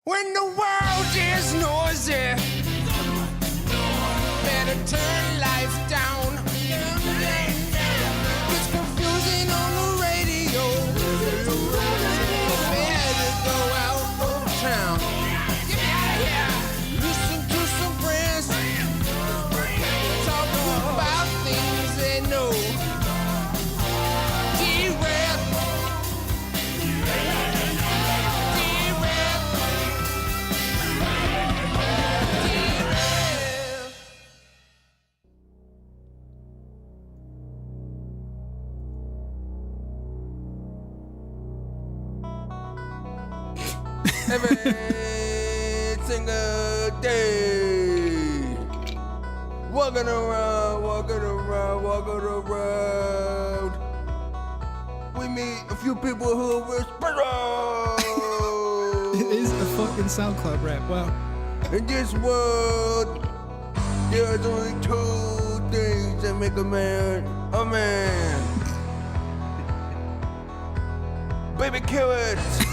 When the world is noisy, better turn life down. It's confusing on the radio. Better go out of town. Get out of here. Listen to some friends talking about things they know. Derailed. Every single day, walking around, we meet a few people who were special. It is a fucking SoundCloud rap. Wow. In this world, there's only two things that make a man a man. Baby carrots.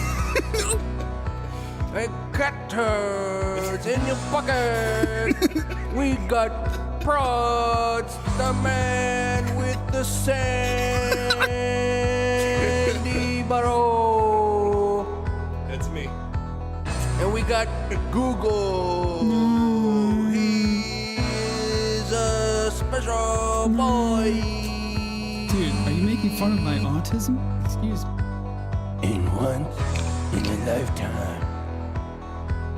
And cat turds in your bucket. We got prods, the man with the sandy burrow. That's me. And we got Google. He is a special boy. Dude, are you making fun of my autism? Excuse me. And once in a lifetime,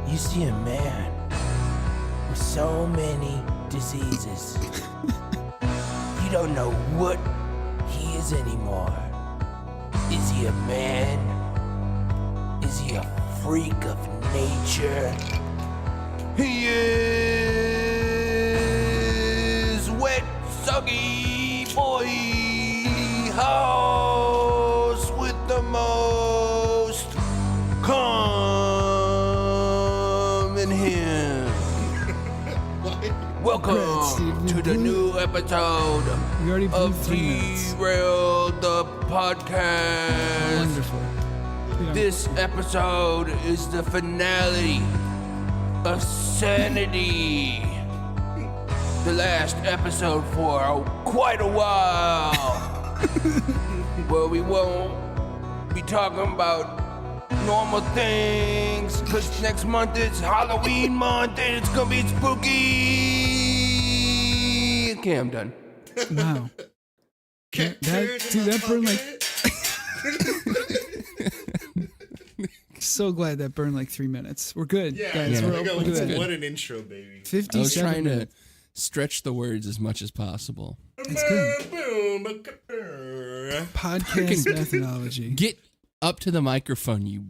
you see a man with so many diseases. You don't know what he is anymore. Is he a man? Is he a freak of nature? He is wet, soggy boy. House with the most calm in him. Welcome to the new episode We already blew of 3 minutes. Derailed, the podcast. Wonderful. You know, This episode is the finale of Sanity. The last episode for quite a while. Where we won't be talking about normal things, cause next month is Halloween month and it's gonna be spooky. Okay, I'm done. wow. That burned like. So glad that burned like 3 minutes. We're good, Yeah, guys. there We're, we go. we're good. What an intro, baby. 57 I was trying to minutes. stretch the words as much as possible. That's good. Podcast methodology. Get up to the microphone, you.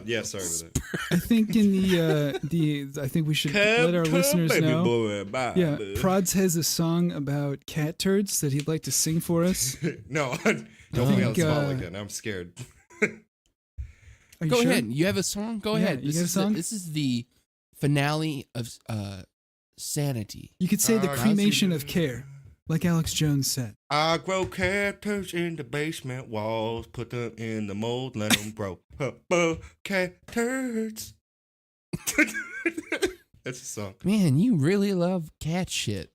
Yeah, sorry about that. I think in the I think we should let our listeners know. Yeah, Prods has a song about cat turds that he'd like to sing for us. No, don't put me on the spot uh, like that. I'm scared. Are you Go sure? ahead. You have a song? Go Yeah, ahead. you got a song? This is the finale of Sanity. You could say the How's cremation it- of care, like Alex Jones said. I grow cat turds in the basement walls, put them in the mold, let them grow. Cat turds. That's a song. Man, you really love cat shit.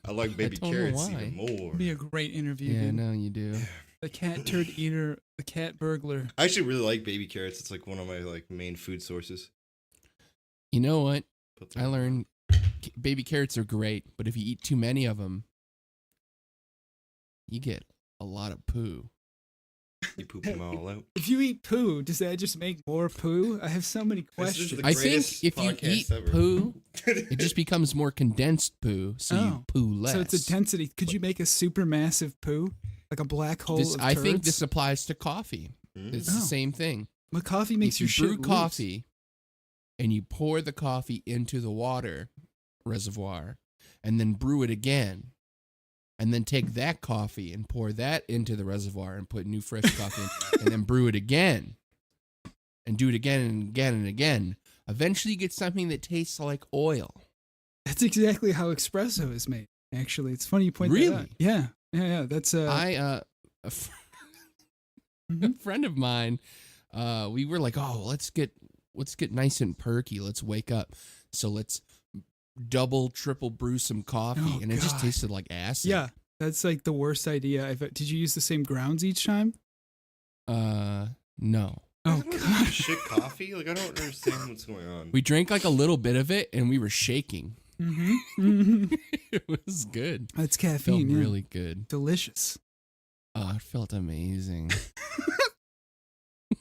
I like baby don't know carrots why. even more. It'd be a great interview. Yeah, dude. no, you do. The cat turd eater, the cat burglar. I actually really like baby carrots. It's like one of my main food sources. You know what? Put them- I learned baby carrots are great, but if you eat too many of them, you get a lot of poo. You poop them all out. If you eat poo, does that just make more poo? I have so many This is questions. the I think greatest if you podcast eat ever. poo, it just becomes more condensed poo, so you Oh. poo less. So it's a density. Could you make a super massive poo? Like a black hole This- of I think turds? this applies to coffee. It's Oh. the same thing. But coffee makes If your you shit brew loose. coffee and you pour the coffee into the water reservoir and then brew it again, and then take that coffee and pour that into the reservoir and put new fresh coffee in, and then brew it again and do it again and again and again, eventually you get something that tastes like oil. That's exactly how espresso is made. Actually, it's funny you point that out. Really? Yeah. That's A Mhm. friend of mine, we were like, oh, let's get let's get nice and perky. Let's wake up. So let's double, triple brew some coffee. And it just tasted like acid. Yeah, that's like the worst idea. Did you use the same grounds each time? No. Oh, God. Shit coffee? Like, I don't understand what's going on. We drank like a little bit of it, and we were shaking. Mm-hmm. It was good. That's It felt caffeine. Yeah. really good. Delicious. Oh, it felt amazing.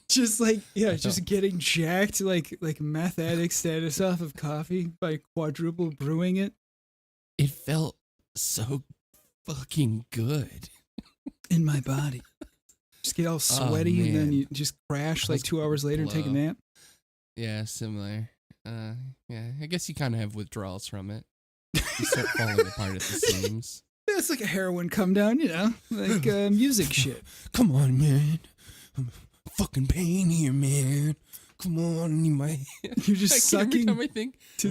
Just like, just getting jacked like meth addict status off of coffee by quadruple brewing it. It felt so fucking good. In my body. Just get all sweaty and then man. you just crash like 2 hours later and take a blow. nap. Yeah, similar. Yeah, I guess you kind of have withdrawals from it. You start falling apart at the seams. It's like a heroin come down, like music shit. Come on, man. I'm fucking pain here, man. Come on, I need my... You're just sucking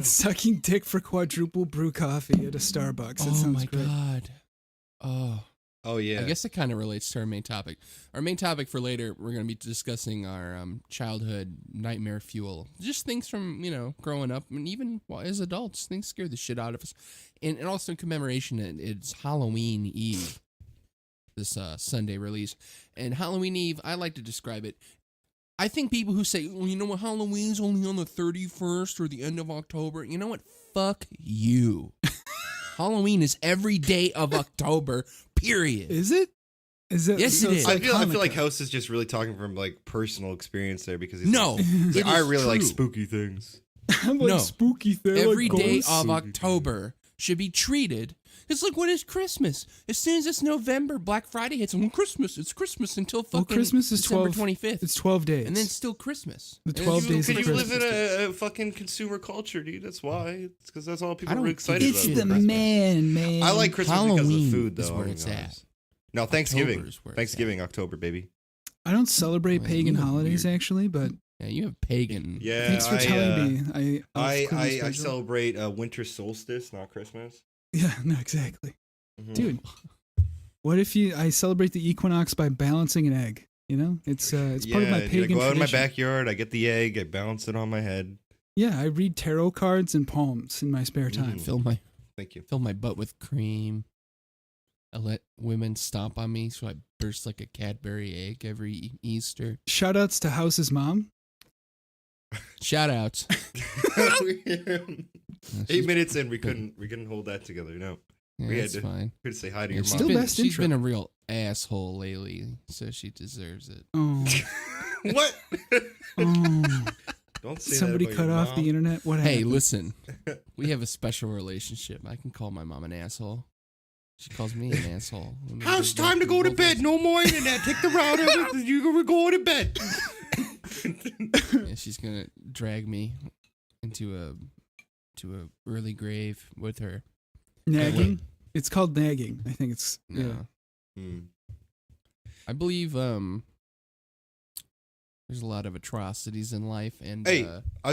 sucking dick for quadruple brew coffee at a Starbucks. That sounds great. God. Oh, yeah. I guess it kind of relates to our main topic. Our main topic for later, we're going to be discussing our childhood nightmare fuel. Just things from, growing up, and even as adults, things scare the shit out of us. And also in commemoration, it's Halloween Eve, this Sunday release. And Halloween Eve, I like to describe it. I think people who say, well, you know what, Halloween's only on the 31st or the end of October, you know what? Fuck you. Halloween is every day of October, period. Is it? Is it? Yes, it is. I feel like Haus is just really talking from like personal experience there because he's No, like, I really like true. spooky things. I'm like No. spooky thing. Every like day ghosts. of October should be treated. It's like, what is Christmas? As soon as it's November, Black Friday hits, and it's Christmas until fucking Christmas is December 12 25th. It's 12 days. And then it's still Christmas. The 12 days of Because you Christmas. live in a fucking consumer culture, dude. That's why. It's because that's all people I are don't really excited give about. It's shit the Christmas. man. I like Christmas because of the Halloween food, though. is where I'm it's being at. honest. No, Thanksgiving. October is where it's Thanksgiving, October, baby. I don't celebrate Well, pagan you know, holidays, weird. actually, but Yeah, you have pagan. Yeah, thanks for telling me. I celebrate winter solstice, not Christmas. Yeah, no, exactly. Mhm. Dude, what if I celebrate the equinox by balancing an egg? It's part of my dude, pagan I go out in my tradition. backyard, I get the egg, I balance it on my head. Yeah, I read tarot cards and poems in my spare time. Thank you. Fill my butt with cream. I let women stomp on me, so I burst like a Cadbury egg every Easter. Shout outs to House's mom. Shout outs. 8 minutes in, we couldn't hold that together. No, Yeah, we had that's to fine. say hi to Yeah, your Still mom. best she's intro. been a real asshole lately, so she deserves it. Oh, What? oh. Don't say Somebody that about cut your off mom. the internet. What Hey, happened? listen. We have a special relationship. I can call my mom an asshole. She calls me an asshole. How's time to go to bed? No more internet. Take the router. You're going to bed. Yeah, she's gonna drag me into a early grave with her. Nagging. It's called nagging. I think it's No. Hmm. I believe there's a lot of atrocities in life, and Hey,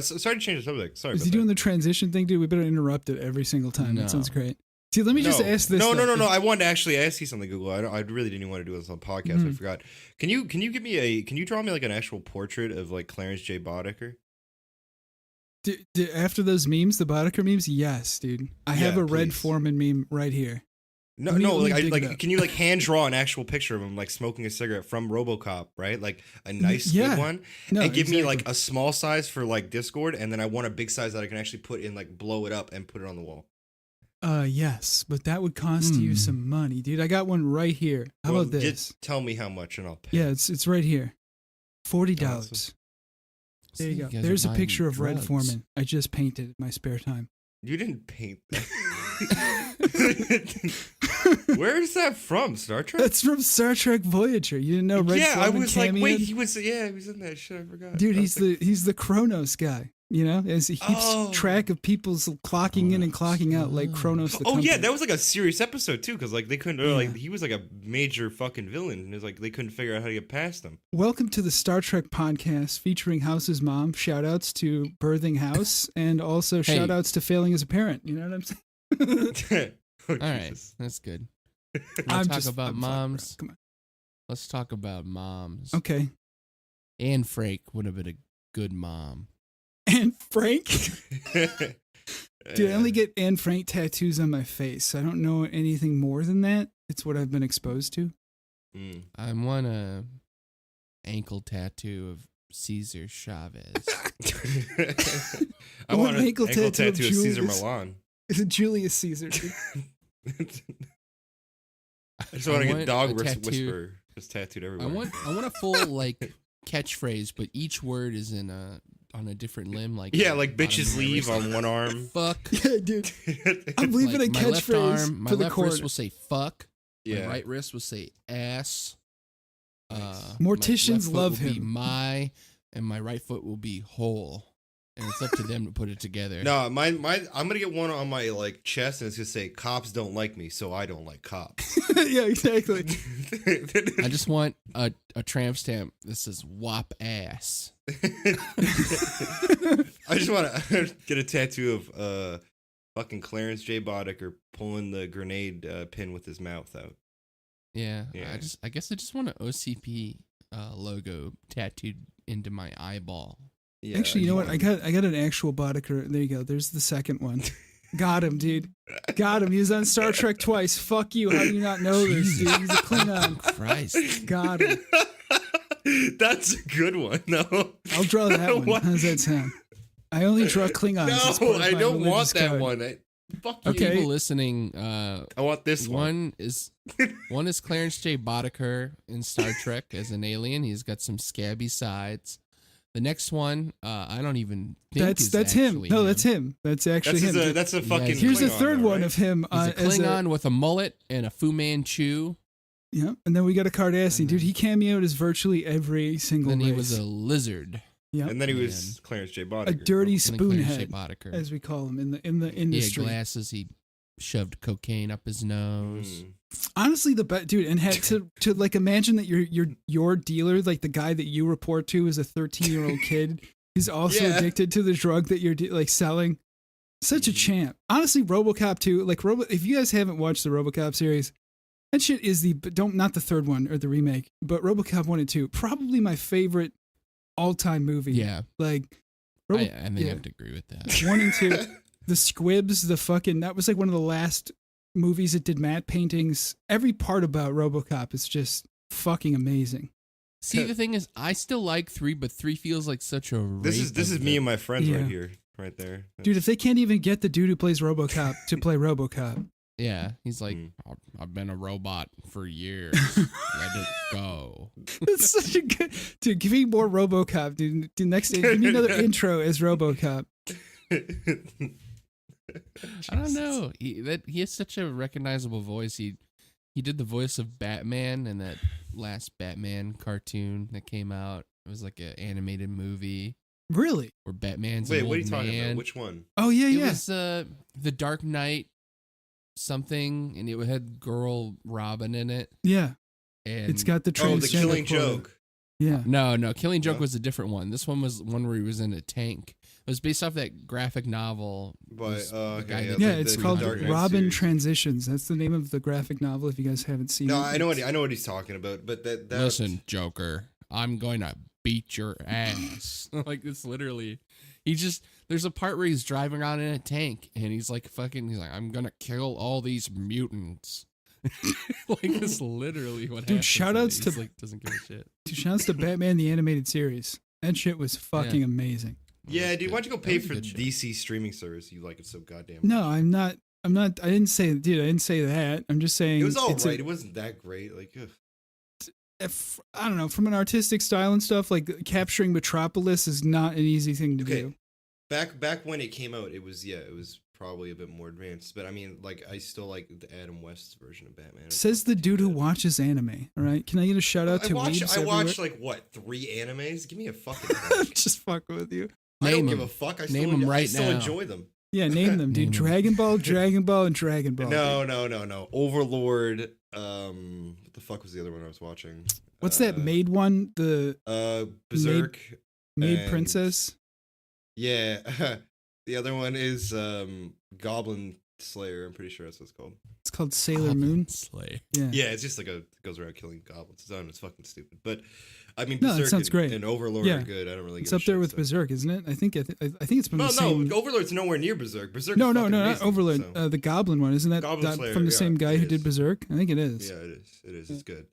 sorry to change the subject. Sorry. Is about he that. doing the transition thing, dude? We better interrupt it every single time. No. That sounds great. See, let me just ask this. No. though. I wanted to actually ask you something, Google. I really didn't want to do this on the podcast. I forgot. Can you give me can you draw me like an actual portrait of like Clarence J. Boddicker? After those memes, the Boddicker memes, yes, dude. I have a Red please. Foreman meme right here. No, Let me like dig it up. can you like hand draw an actual picture of him like smoking a cigarette from RoboCop, right? Like a nice Yeah. good one, No, and give me exactly. like a small size for like Discord, and then I want a big size that I can actually put in, like blow it up and put it on the wall. Yes, but that would cost you some money, dude. I got one right here. How Well, about this? Just tell me how much, and I'll pay. Yeah, it's right here. $40. Awesome. There you See, go. guys are There's a buying picture of Red drugs. Foreman. I just painted in my spare time. You didn't paint that. Where is that from? Star Trek? That's from Star Trek Voyager. You didn't know Red yeah, I Foreman was like, cameoed? wait, he was in that shit. I forgot. Dude, I he's was like, the Kronos guy. As he keeps Oh. track of people's clocking in and clocking out, like Kronos. The Oh yeah, company. that was like a serious episode too, because like they couldn't like he was like a major fucking villain, and it was like they couldn't figure out how to get past him. Welcome to the Star Trek podcast featuring House's mom. Shout outs to birthing House and also Hey. shout outs to failing as a parent. You know what I'm saying? Oh, All right, Jesus. that's good. I'm Talk just about I'm fucking around. moms. Come on. Let's talk about moms. Okay. Anne Frank would have been a good mom. Anne Frank. Dude, I only get Anne Frank tattoos on my face. I don't know anything more than that. It's what I've been exposed to. I want a ankle tattoo of Cesar Chavez. I want an ankle tattoo of Julius. Caesar Milan. Is it Julius Caesar? I just want to get dog whisper just tattooed everywhere. I want a full like catchphrase, but each word is in on a different limb. Like like bitches leave on one arm. Fuck. Yeah, dude. I'm leaving like a my left catchphrase arm, my for the left corner. wrist will say fuck. Yeah. My right wrist will say ass. Morticians my left foot love will him. Be and my right foot will be whole. And it's up to them to put it together. No, I'm gonna get one on my like chest, and it's gonna say "Cops don't like me, so I don't like cops." Yeah, exactly. I just want a tramp stamp that says "wop ass." I just want to get a tattoo of fucking Clarence J. Boddicker pulling the grenade pin with his mouth out. Yeah. Yeah. I guess I just want an OCP logo tattooed into my eyeball. Yeah, Actually, you know what? I got an actual Boddicker. There you go. There's the second one. Got him, dude. Got him. He was on Star Trek twice. Fuck you. How do you not know this, dude? He's a Klingon. Christ. Got him. That's a good one. No, I'll draw that one. What? How does that sound? I only draw Klingons. as part No, of I my don't want religious that code. one. Fuck you. Okay. People listening, I want this one. one is Clarence J. Boddicker in Star Trek as an alien. He's got some scabby sides. The next one, I don't even think That's him. No, that's him. That's actually him. That's a fucking. Here's the Klingon, third though, one right? of him. He's a Klingon with a mullet and a Fu Manchu. Yeah, and then we got a Cardassian. Dude, he cameoed as virtually every single Then he race. was a lizard. Yeah, And then he was Clarence J. Boddicker. a dirty And then Clarence J. spoonhead, Boddicker. as we call him in the He had industry. glasses. He shoved cocaine up his nose. Honestly, the dude, and had to like imagine that your dealer, like the guy that you report to, is a 13-year-old kid. He's also Yeah. addicted to the drug that you're like selling. Such a champ. Honestly, RoboCop 2, like if you guys haven't watched the RoboCop series, that shit is not the third one or the remake, but RoboCop 1 and 2, probably my favorite all-time movie. Yeah. Like I think I have to agree with that. 1 and 2, the squibs, that was like one of the last movies that did matte paintings. Every part about RoboCop is just fucking amazing. See, the thing is, I still like 3, but 3 feels like such a rape. This is me and my friends Yeah. right here, right there. Dude, if they can't even get the dude who plays RoboCop to play RoboCop. Yeah, he's like, I've been a robot for years. Let it go. That's such a good dude. Give me more RoboCop, dude. Next, give me another intro as RoboCop. I don't know. He has such a recognizable voice. He did the voice of Batman in that last Batman cartoon that came out. It was like an animated movie Really? where Batman's Wait, an what are old you talking man. about? Which one? Oh yeah, It yeah. was the Dark Knight something, and it had girl Robin in it. Yeah. And It's got the Oh, the transgender Killing quota. Joke. Yeah. No, Killing Joke No? was a different one. This one was one where he was in a tank. It was based off that graphic novel. It But was the okay, guy that Yeah, did it's the called Dark Knight Robin series. Transitions. That's the name of the graphic novel. If you guys haven't seen No, it, I know what he's talking about. But that Listen, Joker, I'm going to beat your ass. Like, it's literally, there's a part where he's driving around in a tank and he's like, I'm going to kill all these mutants. Like, it's literally what happens. shout in it. outs He's to- like, doesn't give a shit. Dude, shouts to Batman the Animated Series. That shit was fucking amazing. Yeah, dude, why'd you go pay was a for the good show. DC streaming service? You like it so goddamn. No, I'm not. I didn't say, dude. I didn't say that. I'm just saying It was all it's right. It wasn't that great. Like, ugh. I don't know, from an artistic style and stuff, like capturing Metropolis is not an easy thing to Okay. do. Back when it came out, it was probably a bit more advanced. But I mean, like, I still like the Adam West's version of Batman. Says the dude who watches anime. All right, can I get a shout out to weebs I everywhere? watched like what 3 animes? Give me a fucking break. Just fucking with you. I don't Name give them. a fuck. I Name still, them right I still now. enjoy them. Yeah, name them, dude. Name 'em. Dragon Ball, Dragon Ball, and Dragon Ball. No. Overlord. What the fuck was the other one I was watching? What's that maid one? The Berserk. maid and- princess. Yeah. The other one is Goblin Slayer. I'm pretty sure that's what it's called. It's called Sailor Moon. Slay. Yeah. Yeah, it's just like it goes around killing goblins. It's fucking stupid. But I mean, No, that Berserk sounds great. and Overlord Yeah. are good. I don't really. It's give up a there shit, with so. Berserk, isn't it? I think it's from the same. No, Overlord's nowhere near Berserk. Berserk. No, is fucking not amazing, Overlord. so. The Goblin one, isn't that, Goblin Slayer, from the yeah, same guy it who did is. Berserk? I think it is. Yeah, it is. It is. It's good.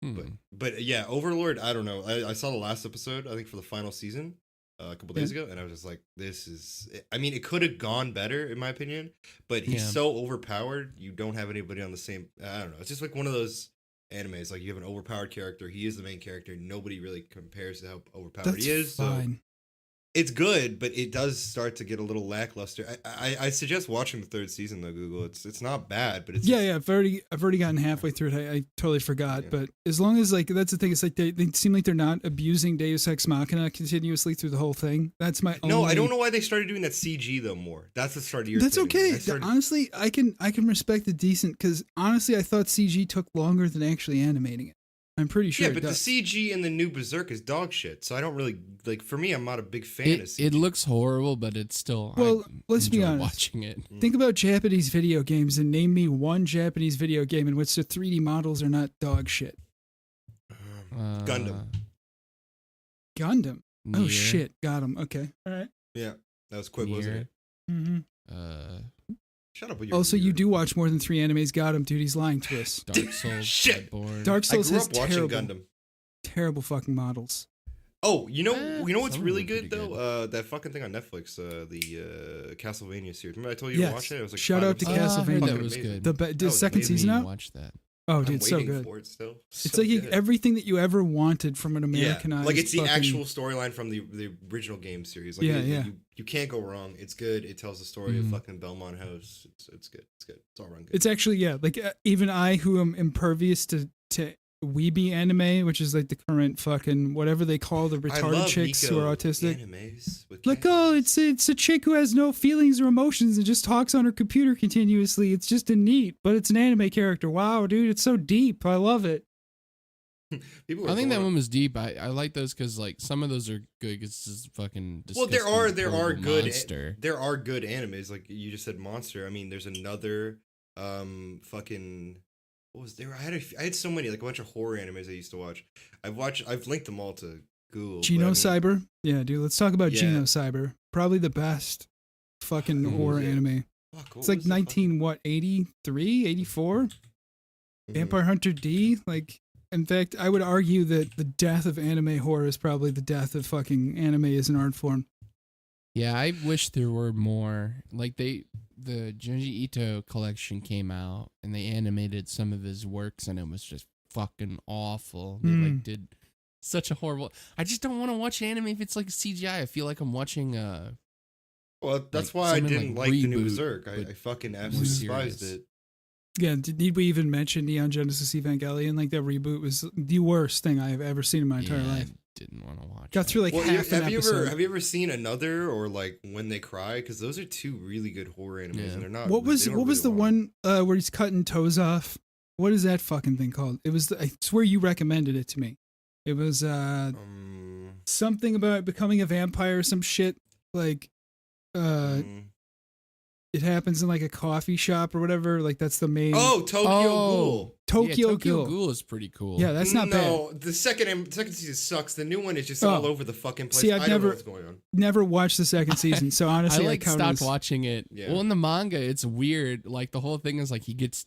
Hmm. But yeah, Overlord. I don't know. I saw the last episode. I think for the final season. A couple days ago, and I was just like, "This is." I mean, it could have gone better, in my opinion, but he's so overpowered. You don't have anybody on the same. I don't know. It's just like one of those animes. Like you have an overpowered character. He is the main character. Nobody really compares to how overpowered That's he is. fine. So it's good, but it does start to get a little lackluster. I suggest watching the third season though. Google. It's not bad, but it's Yeah. I've already gotten halfway through it. I totally forgot, Yeah. but as long as like that's the thing. It's like they seem like they're not abusing Deus Ex Machina continuously through the whole thing. That's my No, only... I don't know why they started doing that CG though more. That's the start of your. That's thing. okay. I started- Honestly, I can respect the decent because honestly, I thought CG took longer than actually animating it. I'm pretty sure. Yeah, it but the does. CG in the new Berserk is dog shit. So I don't really like. For me, I'm not a big fan of CG. It looks horrible, but it's still. Well, I let's be enjoy honest. watching it. Think about Japanese video games and name me one Japanese video game in which the 3D models are not dog shit. Gundam. Gundam. Oh Nier, shit, got him. Okay, all right. Yeah, that was quick, wasn't it? Nier, Mm-hmm. Shut up with your. Also, you weird- do watch more than 3 animes. Got him, dude. He's lying to us. Dark Souls, Shit. Bloodborne. Dark I Souls grew has up watching terrible, Gundam. terrible fucking models. Oh, you know what's some of really them are good pretty though? That fucking thing on Netflix, the Castlevania series. Remember I told you Yes. to watch it? It was like Shout 5 out to episodes. I heard Castlevania. that was Amazing. good. The was second amazing. season Didn't out. watch that. Oh, I'm dude, so waiting good. for it still. It's So like good. everything that you ever wanted from an Yeah, Americanized. like it's the fucking- actual storyline from the original game series. Like Yeah, yeah. You can't go wrong. It's good. It tells the story of Mhm. fucking Belmont House. It's good. It's good. It's all run good. It's actually like even I who am impervious to weeby anime, which is like the current fucking whatever they call the I retarded love chicks who are Nico autistic. animes with Like, cats. oh, it's a chick who has no feelings or emotions and just talks on her computer continuously. It's just a neat, but it's an anime character. Wow, dude, it's so deep. I love it. People are I think that going- one was deep. I like those because like some of those are good. It's just fucking. Well, there are horrible good monster. there are good animes like you just said monster. I mean, there's another fucking what was there? I had so many like a bunch of horror animes I used to watch. I've linked them all to Google. but I Geno mean- Cyber. Yeah, dude, let's talk about Yeah. Geno Cyber. Probably the best fucking Who horror was it? anime. Fuck, what It's like was the fucking- 83, 84? Mhm. Vampire Hunter D. Like, in fact, I would argue that the death of anime horror is probably the death of fucking anime as an art form. Yeah, I wish there were more. Like the Junji Ito collection came out and they animated some of his works and it was just fucking awful. They like did such a horrible. I just don't want to watch anime if it's like CGI. I feel like I'm watching Well, that's like, why I something didn't like like the new Reboot, Berserk. I but fucking absolutely despised serious. it. Yeah, need we even mention Neon Genesis Evangelion? Like, that reboot was the worst thing I have ever seen in my entire life. I didn't want to watch. Got that. through like Well, half an have you episode. ever seen Another or like When They Cry? Because those are two really good horror animes, Yeah. and they're not. What was they don't what was really the long. one where he's cutting toes off? What is that fucking thing called? It was I swear you recommended it to me. It was something about becoming a vampire or some shit. Like it happens in like a coffee shop or whatever. Like that's the main Oh, Tokyo Ghoul. Tokyo yeah, Tokyo Ghoul. Ghoul is pretty cool. Yeah, that's not bad. No, the second season sucks. The new one is just Oh. all over the fucking place. See, I've I don't never- know what's going on. Never watched the second season, so honestly, I like count stopped as- watching it. Yeah. Well, in the manga, it's weird. Like the whole thing is like he gets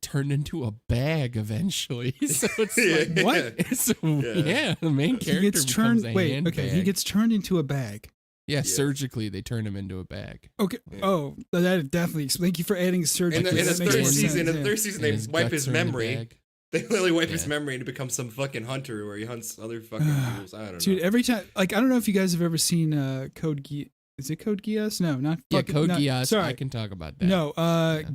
turned into a bag eventually. So it's like Yeah. what? It's, yeah, the main He character gets turned. becomes a Wait, handbag. okay, he gets turned into a bag. Yeah, surgically they turn him into a bag. Okay. Yeah. Oh, that definitely. Thank you for adding surgery. In the That makes third more season, sense, in the yeah. third season, And they his wipe guts his are in the memory. bag. They literally wipe his Yeah. memory and become some fucking hunter where he hunts other fucking ghouls. I don't Dude, know. every time, like, I don't know if you guys have ever seen Code Geass. Is it Code Geass? No, not Yeah, fucking. Code not, Geass. Sorry, I can talk about that. no.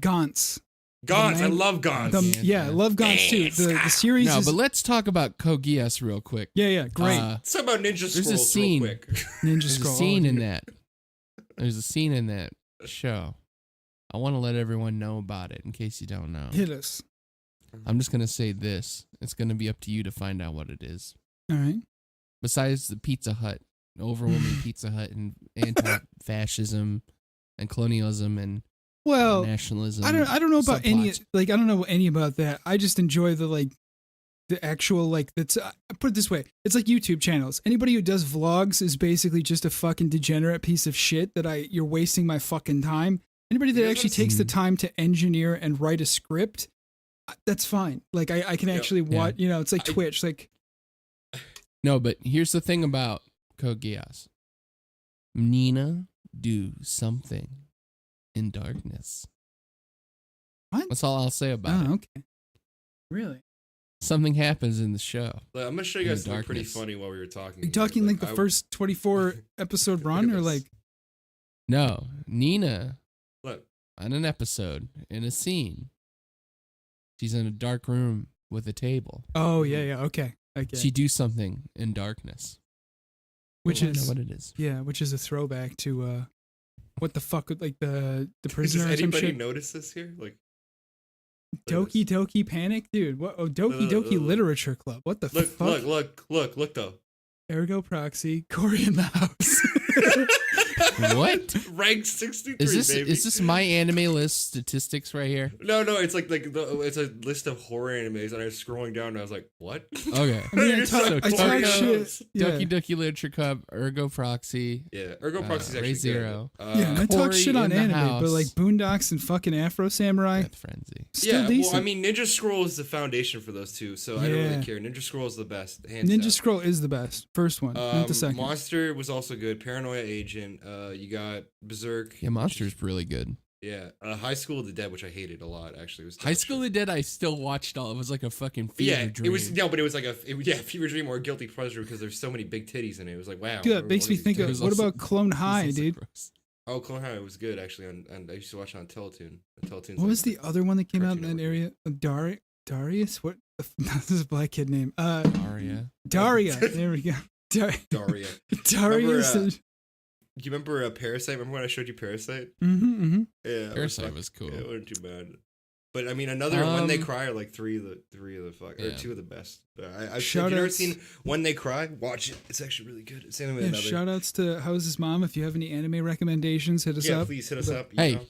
Gaunt's. Gaunt's, I man- love Gaunt's. The, yeah, love Gaunt's too. The series No, is. but let's talk about Code Geass real quick. yeah, great. Let's talk about Ninja There's a Scrolls scene. real quick. Ninja There's a Scroll. scene in that. There's a scene in that show. I want to let everyone know about it in case you don't know. Hit us. I'm just gonna say this. It's gonna be up to you to find out what it is. All right. Besides the Pizza Hut, overwhelming Pizza Hut and anti-fascism and colonialism and Well, nationalism. I don't know about any subplots. like I don't know any about that. I just enjoy the actual that's put it this way. It's like YouTube channels. Anybody who does vlogs is basically just a fucking degenerate piece of shit that you're wasting my fucking time. Anybody that actually takes the time to engineer and write a script, that's fine. Like I can actually watch, it's like Twitch. Like No, but here's the thing about Code Geass. Nina do something in darkness. What? That's all I'll say about it. okay. Really? Something happens in the show. I'm gonna show you In guys the something pretty darkness. funny while we were talking. Are you talking here. like the first 24 episode run or like No, Nina Look, on an episode in a scene. She's in a dark room with a table. oh yeah, okay. She do something in darkness. Which I don't is know what it is. yeah, which is a throwback to what the fuck with like the prisoner does or some anybody shit. notice this here? Like Doki Doki Panic, dude. What? Oh, Doki Doki Literature Club. What the look, fuck? look though. Ergo Proxy, Corey in the house. What? Rank 63, Is baby. this my anime list statistics right here? No, it's like it's a list of horror animes, and I was scrolling down, and I was like, what? Okay. I mean, I You're talk, so I talk Tokyo. shit. Yeah. Doki Doki Literature Club, Ergo Proxy. Yeah, Ergo Proxy is Ray actually Zero. good. Yeah, and I talk Corey shit on in the anime, house. but like Boondocks and fucking Afro Samurai, Death Frenzy. still yeah, decent. well, I mean, Ninja Scroll is the foundation for those two, so I don't Yeah. really care. Ninja Scroll is the best, hands Ninja down. Scroll is the best. First one, not the second. Monster was also good. Paranoia Agent. You got Berserk. Yeah, Monster's really good. Yeah, High School of the Dead, which I hated a lot. Actually, it was High School of the Dead, I still watched all. It was like a fucking fever yeah, dream. it was but it was like a fever dream or a guilty pleasure because there's so many big titties in it. It was like wow. Dude, that makes what me are think these of was titties? what also- about Clone High, It's also dude? gross. Oh, Clone High was good actually. And I used to watch it on Teletoon. Teletoon's What was the other one that came out in Cartoon that Network. area? Darius? What? This is a black kid name. Aria. Daria. There we go. Daria? Darius. Remember, Do you remember Parasite? Remember when I showed you Parasite? Mm-hmm. Yeah, Parasite was cool. Yeah, it wasn't too bad. But I mean, another When They Cry are like three of the fuck or Yeah. two of the best. If Shout you've never outs- seen When They Cry, watch it. It's actually really good. Same with Yeah, another. shout outs to Haus's mom. If you have any anime recommendations, hit us yeah, up. please hit us up. Hey.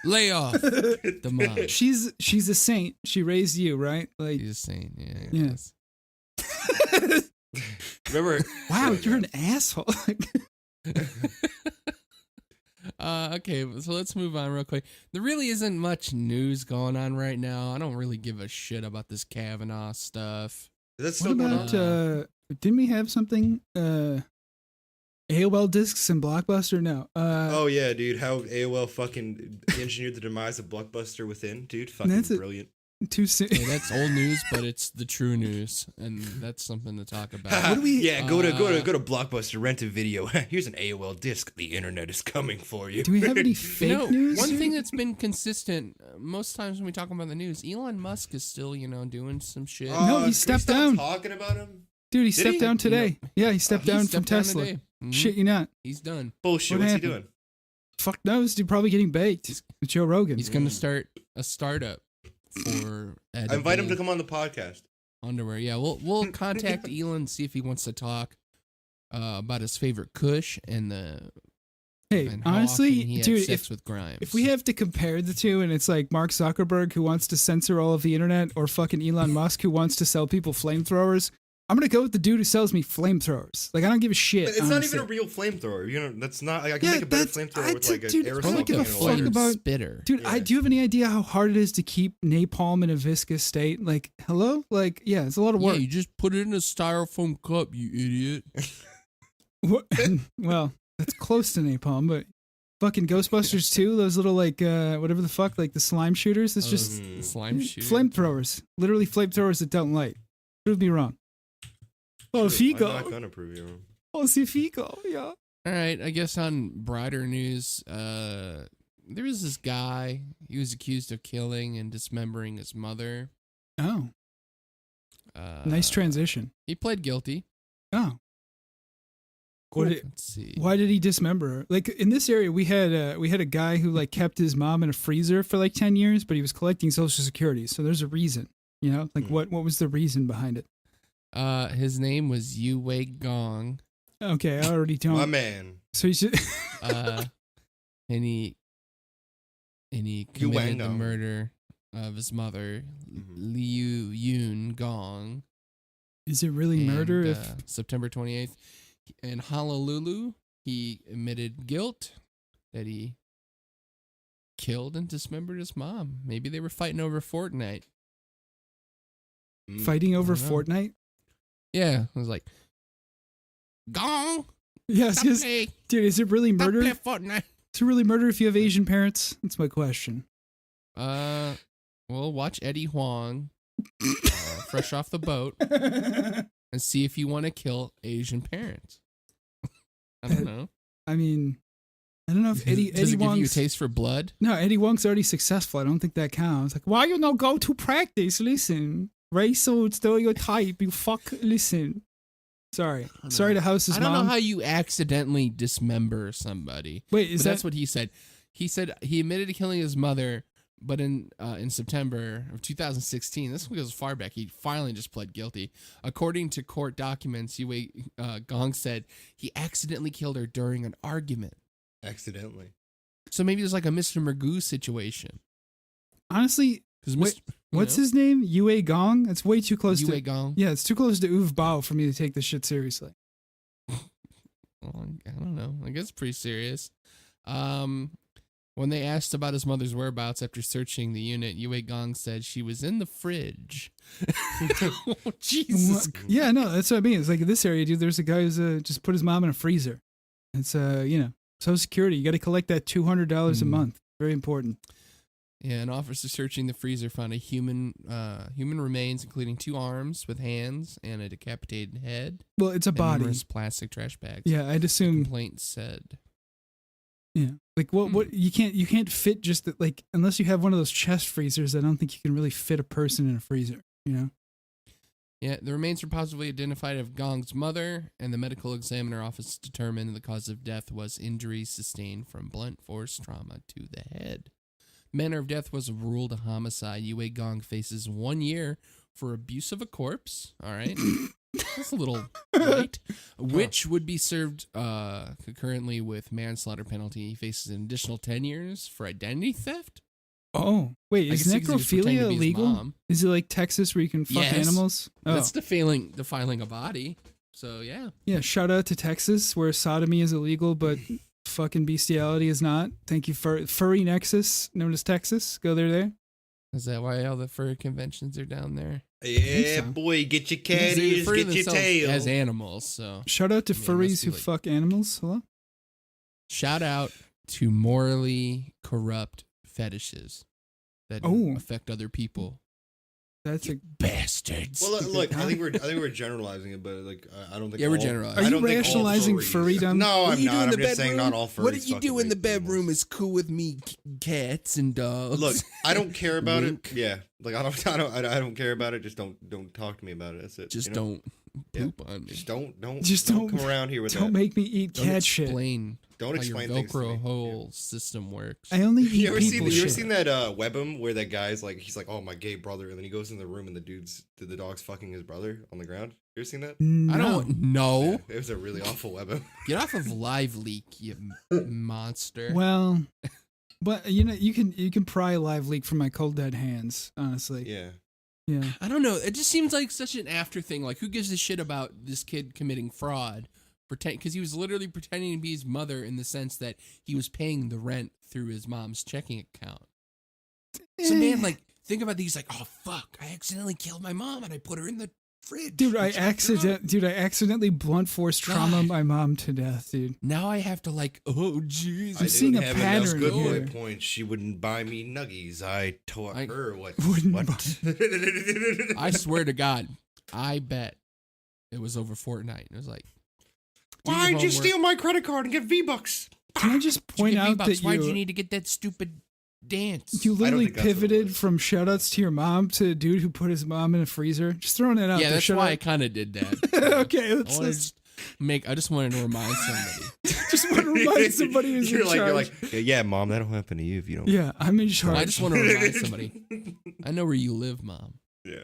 Lay off the mom. She's a saint. She raised you, right? Like, He's just saying, yeah. Yeah. Yes. Remember? wow, Oh, you're God. an asshole. Okay, so let's move on real quick. There really isn't much news going on right now. I don't really give a shit about this Kavanaugh stuff. Is that What still going about? on? Didn't we have something? AOL discs and Blockbuster? No. Oh yeah, dude! How AOL fucking engineered the demise of Blockbuster within, dude. Fucking That's it. brilliant. Too soon. Hey, that's old news, but it's the true news, and that's something to talk about. What do we- Yeah, go to Blockbuster, rent a video. Here's an AOL disc. The internet is coming for you. Do we have any fake You know, news? one thing that's been consistent most times when we talk about the news, Elon Musk is still, doing some shit. No, he Can we stepped stop down. Talking about him. Dude, he Did stepped he? down today. Yeah, he stepped down from Tesla. today. Mhm. Shit, you not. He's done. Bullshit. What What's happened? he doing? Fuck knows. Dude, probably getting baked with Joe Rogan. He's going to start a startup for I invite him to edible come on the podcast. underwear. Yeah, we'll contact Elon, see if he wants to talk about his favorite Kush and Hey, and how honestly, often he had dude, sex with Grimes. if we have to compare the two and it's like Mark Zuckerberg who wants to censor all of the internet or fucking Elon Musk who wants to sell people flamethrowers, I'm going to go with the dude who sells me flamethrowers. Like, I don't give a shit. But it's not honestly. even a real flamethrower. You know, that's not. I can Yeah, make a better that's- flamethrower I with took- like an dude, aerosol I or don't like give a a can or fuck whatever. flavored about- spitter. Dude, Yeah. do you have any idea how hard it is to keep napalm in a viscous state? Like, hello? Like, yeah, it's a lot of Yeah, work. you just put it in a styrofoam cup, you idiot. What- well, that's close to napalm, but fucking Ghostbusters 2, those little, like, whatever the fuck, like the slime shooters, it's just Mm. Slime shooter. flamethrowers. Literally flamethrowers that don't light. Prove me wrong. Oh, I'm Fico. not gonna prove you wrong. Oh, see Fico, yeah. All right, I guess on brighter news, there was this guy. He was accused of killing and dismembering his mother. Oh, nice Uh, transition. He pled guilty. Oh. What did- Let's see. Why did he dismember her? Like in this area, we had a guy who like kept his mom in a freezer for like 10 years, but he was collecting Social Security. So there's a reason, like what was the reason behind it? His name was Yu Wei Gong. Okay, I already My don't. man. So he should. And he and he committed the Wang-dong. murder of his mother, Liu Yun Gong. Is it really And, murder? If September 28th in Honolulu, he admitted guilt that he killed and dismembered his mom. Maybe they were fighting over Fortnite. fighting over I don't know. Fortnite? Yeah, it was like, Gong, Yes, stop yes. play, Dude, is it really stop murder? play Fortnite. Is it really murder if you have Asian parents? That's my question. Well, watch Eddie Huang, fresh off the boat, and see if you want to kill Asian parents. I don't know. I mean, I don't know if Eddie Does it give you a Wong's... taste for blood? No, Eddie Wong's already successful. I don't think that counts. Like, why you not go to practice? Listen, racial stereotype. You fuck. Listen. Sorry to House's I don't mom. know how you accidentally dismember somebody. Wait, is That's that what he said. He said he admitted to killing his mother, but in September of 2016, this goes far back, he finally just pled guilty. According to court documents, Yue Gong said he accidentally killed her during an argument. Accidentally. So maybe there's like a Mr. Magoo situation. honestly? Because What's his name? Yue Gong. It's way too close Yue to. Gong? Yeah, it's too close to Uwe Bao for me to take this shit seriously. Well, I don't know. I guess it's pretty serious. When they asked about his mother's whereabouts after searching the unit, Yue Gong said she was in the fridge. Oh, Jesus. Yeah, no, that's what I mean. It's like in this area, dude. There's a guy who's just put his mom in a freezer. It's Social Security. You got to collect that $200 a month. Very important. Yeah, an officer searching the freezer found a human remains, including 2 arms with hands and a decapitated head. Well, it's a and body. numerous plastic trash bags. Yeah, I'd The assume. complaint said. Yeah, like what you can't fit just like unless you have one of those chest freezers. I don't think you can really fit a person in a freezer. You know. Yeah, the remains were positively identified of Gong's mother, and the medical examiner office determined the cause of death was injuries sustained from blunt force trauma to the head. Manner of death was ruled a homicide. Yue Gong faces 1 year for abuse of a corpse. All right. That's a little light. Which would be served concurrently with manslaughter penalty. He faces an additional 10 years for identity theft. Oh, wait, I is guess he was pretending to necrophilia be his illegal? mom. Is it like Texas where you can fuck Yes. animals? Oh, That's defiling a body. So, yeah. yeah. Shout out to Texas where sodomy is illegal, but fucking bestiality is not. Thank you for Furry Nexus, known as Texas. Go there. Is that why all the fur conventions are down there? Yeah, so. boy, get your Because cat they ears, refer to get your themselves tail. as animals. So, Shout out to Yeah, it furries must be who like- fuck animals. Hello. shout out to morally corrupt fetishes that Oh. affect other people. That's a. Bastards. Well, look, I think we're generalizing it, but like I don't think. Yeah, we're all- generalizing. Are I you don't think all rationalizing furries- furrydom? No, What I'm you do not. in I'm the just saying not all furries. What you do in the fucking make bedroom animals. is cool with me, cats and dogs. Look, I don't care about Wink. it. Yeah, like I don't care about it. Just don't talk to me about it. That's it. Just you know? don't poop on me. Just don't don't- come around here with Don't that. make me eat Don't cat shit. explain Don't how your explain things to me. Velcro Yeah. whole system works. I only eat You ever people shit. seen that Web'em where that guy's like he's like, oh, my gay brother, and then he goes in the room and the dog's fucking his brother on the ground. You ever seen that? No. I don't know. Yeah, it was a really awful Web'em. Get off of Live Leak, you monster. Well, but you can pry a live leak from my cold dead hands. Honestly. Yeah. Yeah. I don't know. It just seems like such an after thing. Like, who gives a shit about this kid committing fraud? Because he was literally pretending to be his mother in the sense that he was paying the rent through his mom's checking account. So, man, like, think about these. Like, oh fuck, I accidentally killed my mom and I put her in the fridge. Dude, I and chopped her up. accidentally blunt force trauma God. my mom to death, dude. Now I have to like, oh I'm Jesus. seeing a didn't have enough pattern good here. boy points. She wouldn't buy me nuggies. I taught I her what. wouldn't I swear to God, I bet it was over Fortnite. It was like, do your Why'd you homework. steal my credit card and get V-Bucks? Can I just Did you point get out V-Bucks? that Why'd you need to get that stupid dance? you I don't literally think that's what it pivoted was. from shoutouts to your mom to a dude who put his mom in a freezer? Just throwing it out Yeah, there. that's Shout why I out- kind of did that. Okay, let's I just wanted to remind somebody. just want to remind somebody who's in charge. You're like, yeah, mom, that'll happen to you if you don't. Yeah, I'm in charge. I just want to remind somebody. I know where you live, Mom. Yeah.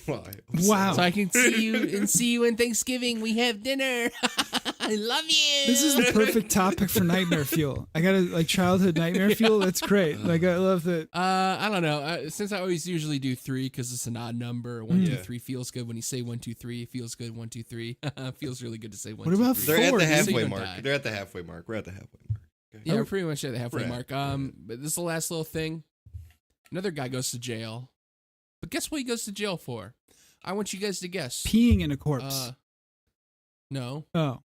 Why? Wow. So I can see you in Thanksgiving. We have dinner. I love you. This is the perfect topic for nightmare fuel. I got like childhood nightmare fuel. That's great. Like I love that. I don't know. Since I always usually do 3 because it's an odd number. 1, 2, 3 feels good when you say 1, 2, 3. It feels good. 1, 2, 3. Feels really good to say 1. What 2, about 3. They're at Four, the dude. halfway So mark. die. They're at the halfway mark. We're at the halfway mark. Okay. Yeah, we're pretty much at the halfway Right. mark. But this is the last little thing. Another guy goes to jail. But guess what he goes to jail for? I want you guys to guess. Peeing in a corpse. No. Oh,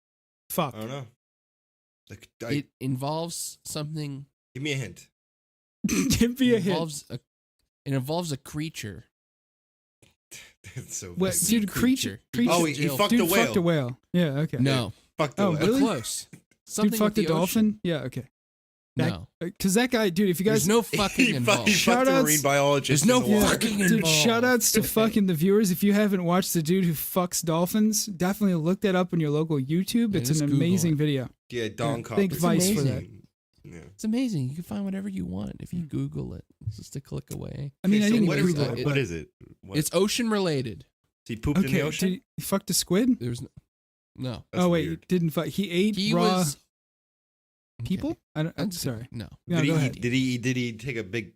fuck. I don't know. Like, It involves something. give me a hint. Give me a hint. It involves a creature. It's so What, bad. dude? Creature. Oh, he jail. fucked Dude a whale. fucked a whale. Yeah. Okay. No. Fucked the Oh, whale. But really? close. Something Dude fucked a with the dolphin. ocean. Yeah. Okay. No. Because that guy, dude. If you guys There's no fucking He involved. fucked Shout a outs- marine biologist. There's no in the water. fucking Dude, involved. shout outs to Okay. fucking the viewers. If you haven't watched the dude who fucks dolphins, definitely look that up on your local YouTube. Yeah, It's just an Google amazing it. video. Yeah, Don Yeah, Cop. thank is Vice for amazing. Yeah. It's amazing. You can find whatever you want if you Google it. It's just a click away. I mean, Okay, I so didn't what is Google it? it. What but- is it? What? It's ocean related. He pooped in the Okay, ocean. did he fucked a squid? There's no. That's Oh wait, weird. he didn't fuck. He ate He raw was people. Okay. I'm That's- sorry. No. No, did go he? ahead. Did he take a big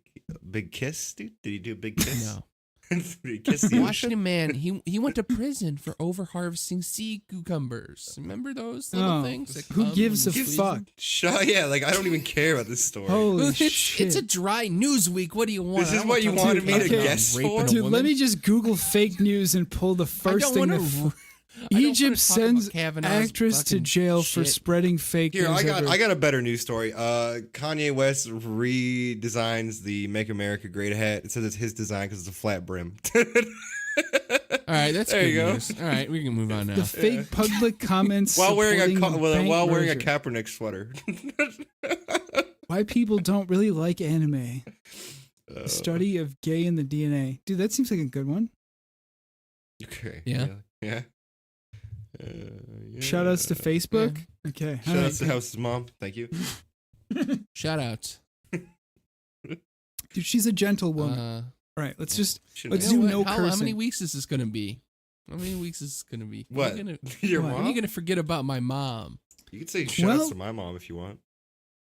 kiss, dude? Did he do a big kiss? No. Did he kiss the ocean? Washington man, he went to prison for over harvesting sea cucumbers. Remember those little Oh, things? that who come gives a and freeze fuck? them? Shut. Yeah, like I don't even care about this story. Holy It's shit! a dry news week. What do you want? This I is don't what you wanna wanted talk me about to guess raping for? a Dude, woman. let me just Google fake news and pull the I first don't thing. wanna that I don't Egypt wanna talk sends about Kavanaugh's actress to fucking jail for shit. spreading fake Here, news. I got a better news story. Kanye West redesigns the "Make America Great" hat. It says it's his design because it's a flat brim. All right, that's There good you go. news. All right, we can move on now. the fake public comments while wearing a supporting bank while wearing a merger. Kaepernick sweater. Why people don't really like anime? Study of gay in the DNA. Dude, that seems like a good one. Okay. Yeah. Yeah. Shout outs to Facebook. Okay. Shout all out right. to House's mom. Thank you. Shout outs. Dude, she's a gentle woman. All right, let's just Shouldn't let's I- do what? no How cursing. many weeks is this gonna be? How many weeks is this gonna be? What? When are you Your What? when are mom? you gonna forget about my mom? You could say shout outs Well- to my mom if you want.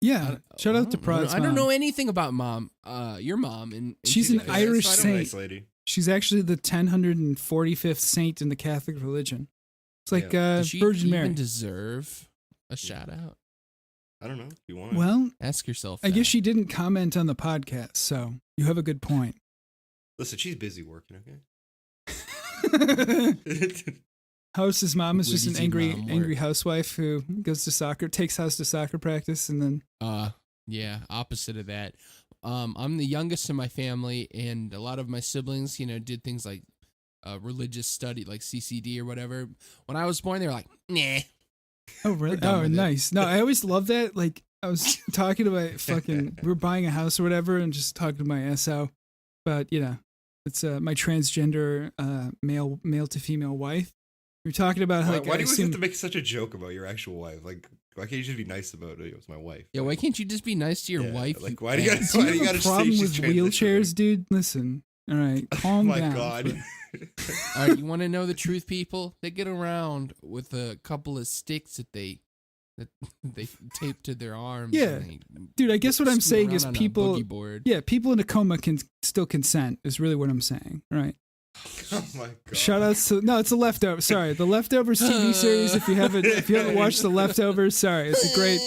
Yeah. Shout out to Prod's I don't mom. know anything about mom. Your mom. She's an particular. Irish I don't saint. Nice lady. She's actually the 1045th saint in the Catholic religion. It's like Does she Virgin even Mary. deserve a shout out? I don't know if you want. Well, Ask yourself. I that. guess she didn't comment on the podcast, so you have a good point. Listen, she's busy working. Okay. House's mom is just an Where's angry, mom work? angry housewife who goes to soccer, takes House to soccer practice, and then Yeah, opposite of that. I'm the youngest in my family, and a lot of my siblings, did things like religious study, like CCD or whatever. When I was born, they were like, nah. oh really? done Oh, with it. nice. No, I always love that. Like I was talking to my fucking, we were buying a house or whatever, and just talking to my SO, but it's my transgender male to female wife. We were talking about how Why, like, why I do you assume- have to make such a joke about your actual wife? Like, why can't you just be nice about it? It was my wife. Yeah, why can't you just be nice to your Yeah, wife? like, you why do you ass? Do Why you do you have a gotta say problem she's with transitioning? wheelchairs, dude? Listen, all right, calm my down. God. All right, you want to know the truth, people? They get around with a couple of sticks that they tape to their arms. Yeah. and they Dude, I guess what I'm scoot saying around is on a people, boogie board. yeah, people in a coma can still consent. Is really what I'm saying, right? Oh my God. Shout outs to no, it's a leftover. Sorry, the Leftovers TV series. If you haven't watched the Leftovers, sorry, it's a great.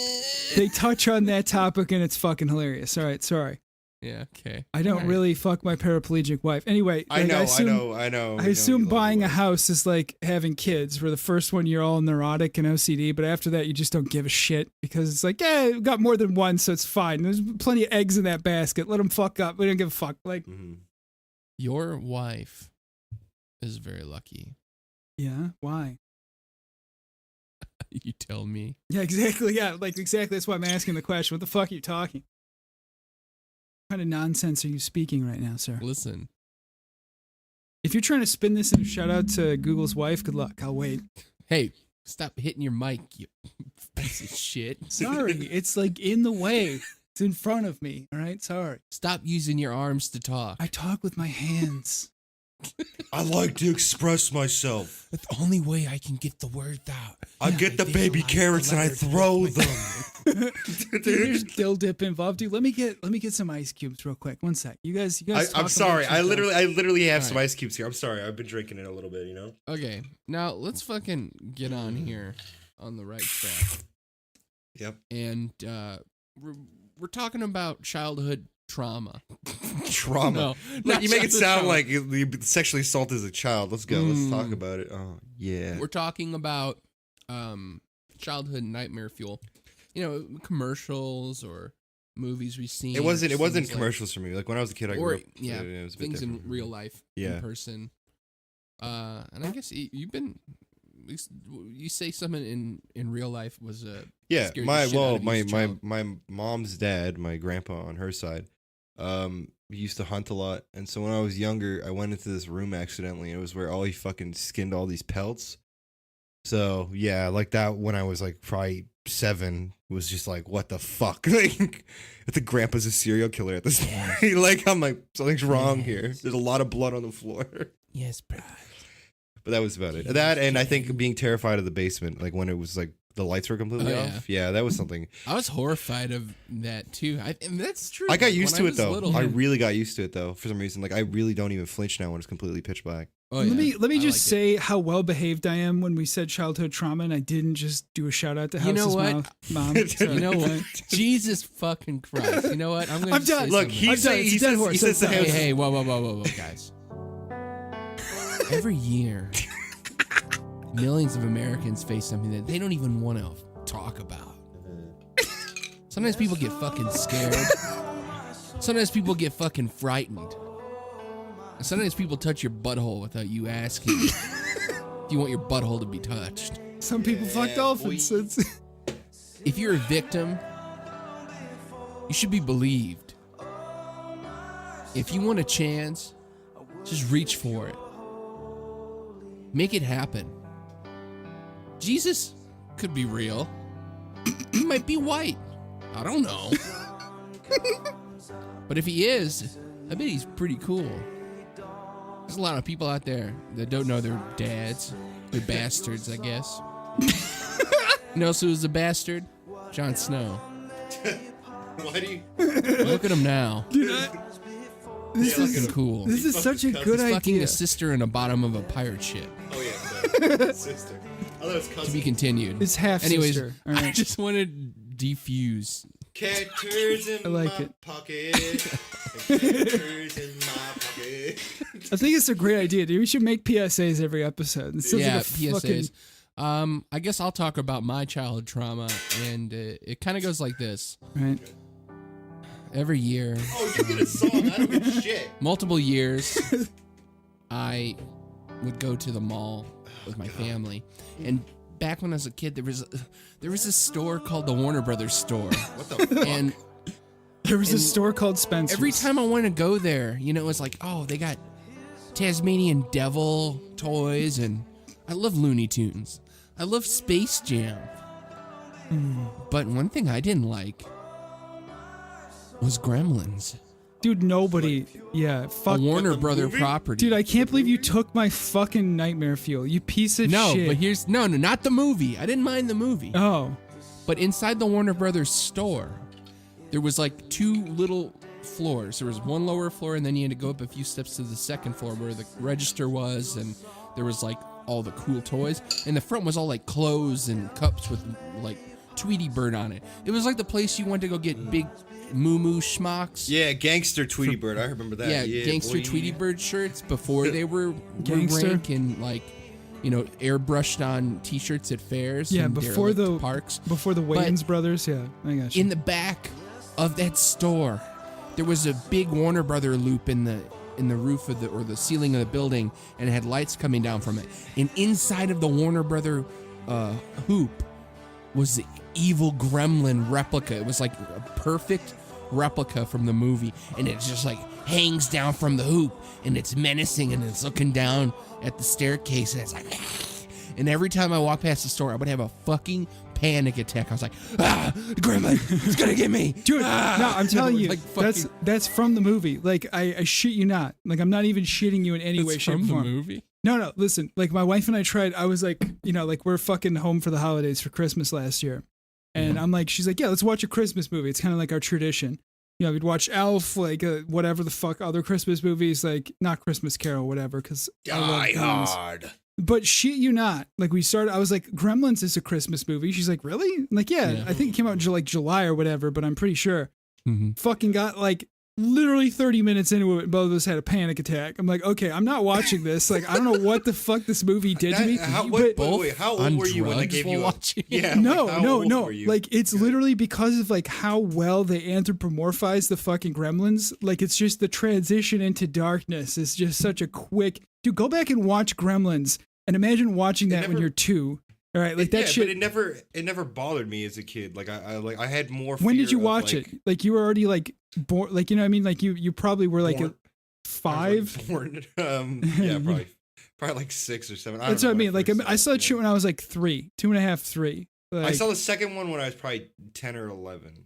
They touch on that topic and it's fucking hilarious. All right, sorry. Yeah. Okay. I don't All right. really fuck my paraplegic wife. Anyway, I like, know. I I know. assume buying a house is like having kids, where the first one you're all neurotic and OCD, but after that you just don't give a shit because it's like, yeah, we got more than one, so it's fine. There's plenty of eggs in that basket. Let them fuck up. We don't give a fuck. Like, Your wife is very lucky. yeah, why? You tell me. Yeah, exactly. Yeah, like exactly. That's why I'm asking the question. What the fuck are you talking? What kind of nonsense are you speaking right now, sir? Listen. If you're trying to spin this in a shout out to Google's wife, good luck. I'll wait. Hey, stop hitting your mic, you piece of shit. Sorry, it's like in the way. It's in front of me. All right, sorry. Stop using your arms to talk. I talk with my hands. I like to express myself. The only way I can get the word out. I get the baby carrots and I throw them. Dude, there's dill dip involved, dude. Let me get some ice cubes real quick. One sec. You guys. I'm sorry. I literally have some ice cubes here. I'm sorry. I've been drinking it a little bit. Okay, now let's fucking get on here on the right track. Yep. And we're talking about childhood trauma. Trauma. No, Look, you make it sound trauma. like you sexually assaulted as a child. Let's go. Let's talk about it. Oh yeah. We're talking about childhood nightmare fuel. Commercials or movies we've seen. It wasn't like, commercials for me. Like when I was a kid, I grew up. It was a bit things in different. real life, in person. And I guess you say something in real life was a my mom's dad, my grandpa on her side, he used to hunt a lot, and so when I was younger, I went into this room accidentally, and it was where all he fucking skinned all these pelts. So yeah, like that when I was like probably 7 was just like, what the fuck? Like, I think grandpa's a serial killer at this point. Like, I'm like, something's wrong here. There's a lot of blood on the floor. Yes, bro. But that was about it. That, and I think being terrified of the basement, like when it was like the lights were completely off. Yeah, that was something. I was horrified of that too. And that's true. I got used to it though. Little, I really got used to it though. For some reason, like I really don't even flinch now when it's completely pitch black. Oh, yeah. Let me just say how well behaved I am when we said childhood trauma, and I didn't just do a shout out to Haus's mom. You know what? Jesus fucking Christ! You know what? I'm done. say Look, he says hey, whoa, guys. Every year, millions of Americans face something that they don't even want to talk about. Sometimes people get fucking scared. Sometimes people get fucking frightened. And sometimes people touch your butthole without you asking if you want your butthole to be touched. Some people fuck dolphins. If you're a victim, you should be believed. If you want a chance, just reach for it. Make it happen. Jesus could be real. He might be white. I don't know. But if he is, I bet he's pretty cool. There's a lot of people out there that don't know their dads. They're bastards, I guess. You know who's a bastard? Jon Snow. Why do you? Look at him now. This is fucking cool. This is such a good He's fucking idea. a sister in the bottom of a pirate ship. Oh yeah, sister. I thought it was cousin. To be continued. It's half Anyways, sister. All right. I just wanted to defuse. Characters in I like my it. pocket. Characters in my pocket. I think it's a great idea, dude. We should make PSAs every episode. This Yeah, like a PSAs. fucking- I guess I'll talk about my childhood trauma, and it kind of goes like this. right. Every year. Oh, you get a song. I don't give a shit. Multiple years, I would go to the mall with my family, and back when I was a kid, there was a store called the Warner Brothers store. What the fuck? And There was a store called Spencer's. every time I wanted to go there, it was like, oh, they got Tasmanian Devil toys, and I love Looney Tunes. I love Space Jam. But one thing I didn't like was Gremlins. Dude, nobody. Yeah, A fuck. Warner Brother movie? property. Dude, I can't believe you took my fucking nightmare fuel. You piece of no, shit. but here's no, not the movie. I didn't mind the movie. Oh. But inside the Warner Brothers store, there was like 2 little floors. There was one lower floor, and then you had to go up a few steps to the second floor where the register was, and there was like all the cool toys. And the front was all like clothes and cups with like Tweety Bird on it. It was like the place you went to go get big moo schmucks. Yeah, gangster Tweety Bird. I remember that. Yeah, gangster boy. Tweety Bird shirts before they were Gangster. rank and like, airbrushed on T-shirts at fairs. Yeah, and before derelict the parks. Before the Wayans brothers. Yeah, I got you. In the back of that store, there was a big Warner Brother loop in the roof of the ceiling of the building, and it had lights coming down from it. And inside of the Warner Brother hoop was the evil gremlin replica. It was like a perfect replica from the movie, and it just like hangs down from the hoop, and it's menacing, and it's looking down at the staircase, and it's like and every time I walk past the store, I would have a fucking panic attack. I was like, gremlin, it's gonna get me. Dude, no, I'm telling you, Like fucking- that's from the movie. Like, I shit you not. Like, I'm not even shitting you in any way, shape, or from the form. movie. No, listen. Like, my wife and I tried. I was like, like we're fucking home for the holidays for Christmas last year, and I'm like, she's like, yeah, let's watch a Christmas movie. It's kind of like our tradition. We'd watch Elf, like whatever the fuck other Christmas movies, like not Christmas Carol, whatever. Because Die Hard. But shit you not. Like, we started. I was like, Gremlins is a Christmas movie. She's like, really? I'm like, yeah. I think it came out in like July or whatever, but I'm pretty sure. Fucking got like literally 30 minutes into it, both of us had a panic attack. I'm like, okay, I'm not watching this. Like, I don't know what the fuck this movie did to me. How old were you when they gave you watching? Yeah. No. Were you? Like, it's literally because of like how well they anthropomorphize the fucking gremlins. Like, it's just the transition into darkness is just such a quick. Dude, go back and watch Gremlins and imagine watching that when you're 2. All right, like that shit. But it never bothered me as a kid. Like I had more. When did you fear of, watch it? Like, you were already like born. Like, you know what I mean? Like you probably were like Born. 5. Yeah, probably like 6 or 7. That's what I mean. Like, I saw it when I was like 3, 2.5, 3. Like, I saw the second one when I was probably 10 or 11.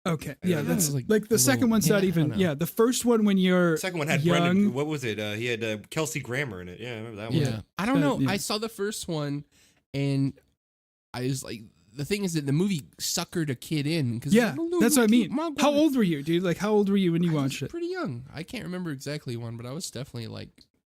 Okay, yeah, that's like like the second one's not even. Yeah, the first one when you're. The second one had young, Brendan. What was it? He had Kelsey Grammer in it. Yeah, I remember that one. Yeah, I don't know. Yeah. I saw the first one, and I was like, the thing is that the movie suckered a kid in. Cause yeah, that's what I mean. How old were you, dude? Like, how old were you when you watched it? Pretty young. I can't remember exactly when, but I was definitely like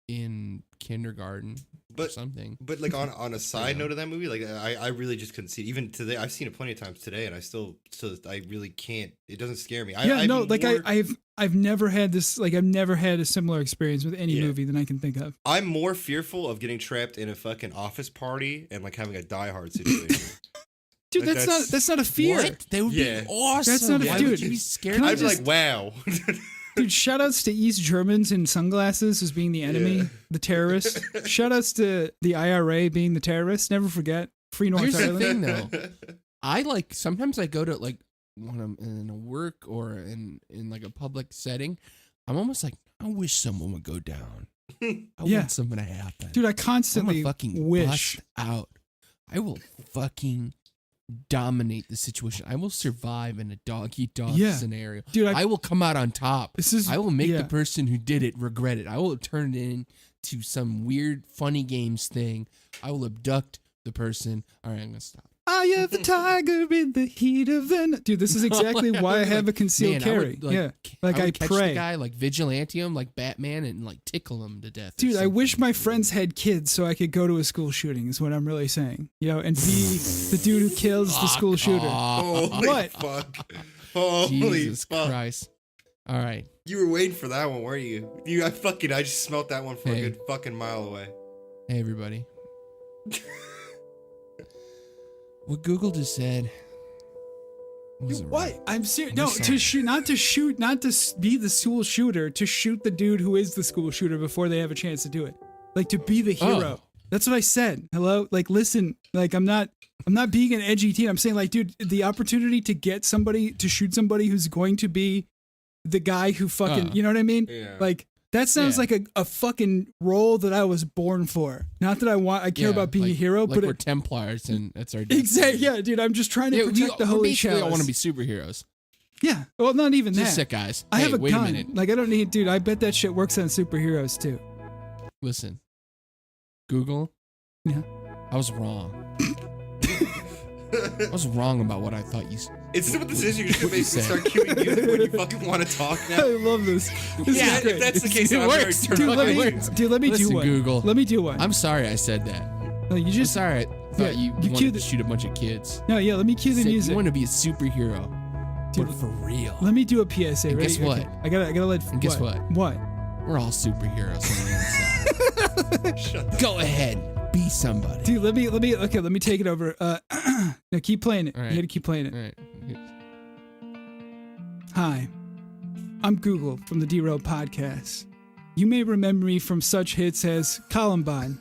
in kindergarten or something. But like on a side note of that movie, like I really just couldn't see it. Even today, I've seen it plenty of times today, and I really can't. It doesn't scare me. I've never had this. Like, I've never had a similar experience with any movie that I can think of. I'm more fearful of getting trapped in a fucking office party and like having a Die Hard situation. Dude, like, that's not a fear. What? They would be awesome. That's not a Why dude. would you be scared? I'd be like, wow. Dude, shoutouts to East Germans in sunglasses as being the enemy, the terrorist. Shoutouts to the IRA being the terrorist. Never forget. Free North Here's Ireland. the thing, though. I like, sometimes I go to like when I'm in a work or in like a public setting, I'm almost like, I wish someone would go down. I want something to happen. Dude, I constantly fucking wish. bust out. I will fucking dominate the situation. I will survive in a dog-eat-dog scenario. Dude, I will come out on top. I will make the person who did it regret it. I will turn it into some weird funny games thing. I will abduct the person. All right, I'm gonna stop. I am the tiger in the heat of the night. Dude, this is exactly why I have a concealed carry. I catch pray. the guy, like vigilante him, like Batman, and like tickle him to death. Dude, I wish my friends had kids so I could go to a school shooting. Is what I'm really saying. And be the dude who kills the school shooter. Holy what? Fuck! Holy Jesus fuck. Christ! All right. You were waiting for that one, weren't you? I just smelt that one for a good fucking mile away. Hey, everybody. What Google just said. What? I'm serious. No, to shoot, not to be the school shooter, to shoot the dude who is the school shooter before they have a chance to do it. Like, to be the hero. That's what I said. Hello? Like, listen, like, I'm not being an edgy teen. I'm saying, like, dude, the opportunity to get somebody, to shoot somebody who's going to be the guy who fucking, you know what I mean? Yeah. Like, that sounds like a fucking role that I was born for. Not that I care about being a hero, like but we're Templars and that's our exactly. Yeah, dude, I'm just trying to protect the holy chalice. I want to be superheroes. Yeah, well, not even Just that. sick, guys. I have a wait gun. a minute. Like, I don't need, dude. I bet that shit works on superheroes too. Listen, Google. Yeah, I was wrong. I was wrong about what I thought you. It's what this is. You're just gonna basically start cueing you when you fucking want to talk now. I love this. This Yeah, is great. if that's the case, It I'm works. very Dude, turned let me Listen, do one. Google. Let me do one. I'm sorry I said that. No, you I'm just sorry I thought you you wanted cued to shoot a bunch of kids. no, yeah. Let me cue the Said music. You want to be a superhero, Dude, but for real. Let me do a PSA. And Ready? guess what? Okay. I gotta let. And guess what? What? We're all superheroes on the inside. Go ahead, be somebody. Dude, let me take it over. No, keep playing it. All right. You gotta keep playing it. All right. Hi, I'm Google from the Derailed podcast. You may remember me from such hits as Columbine,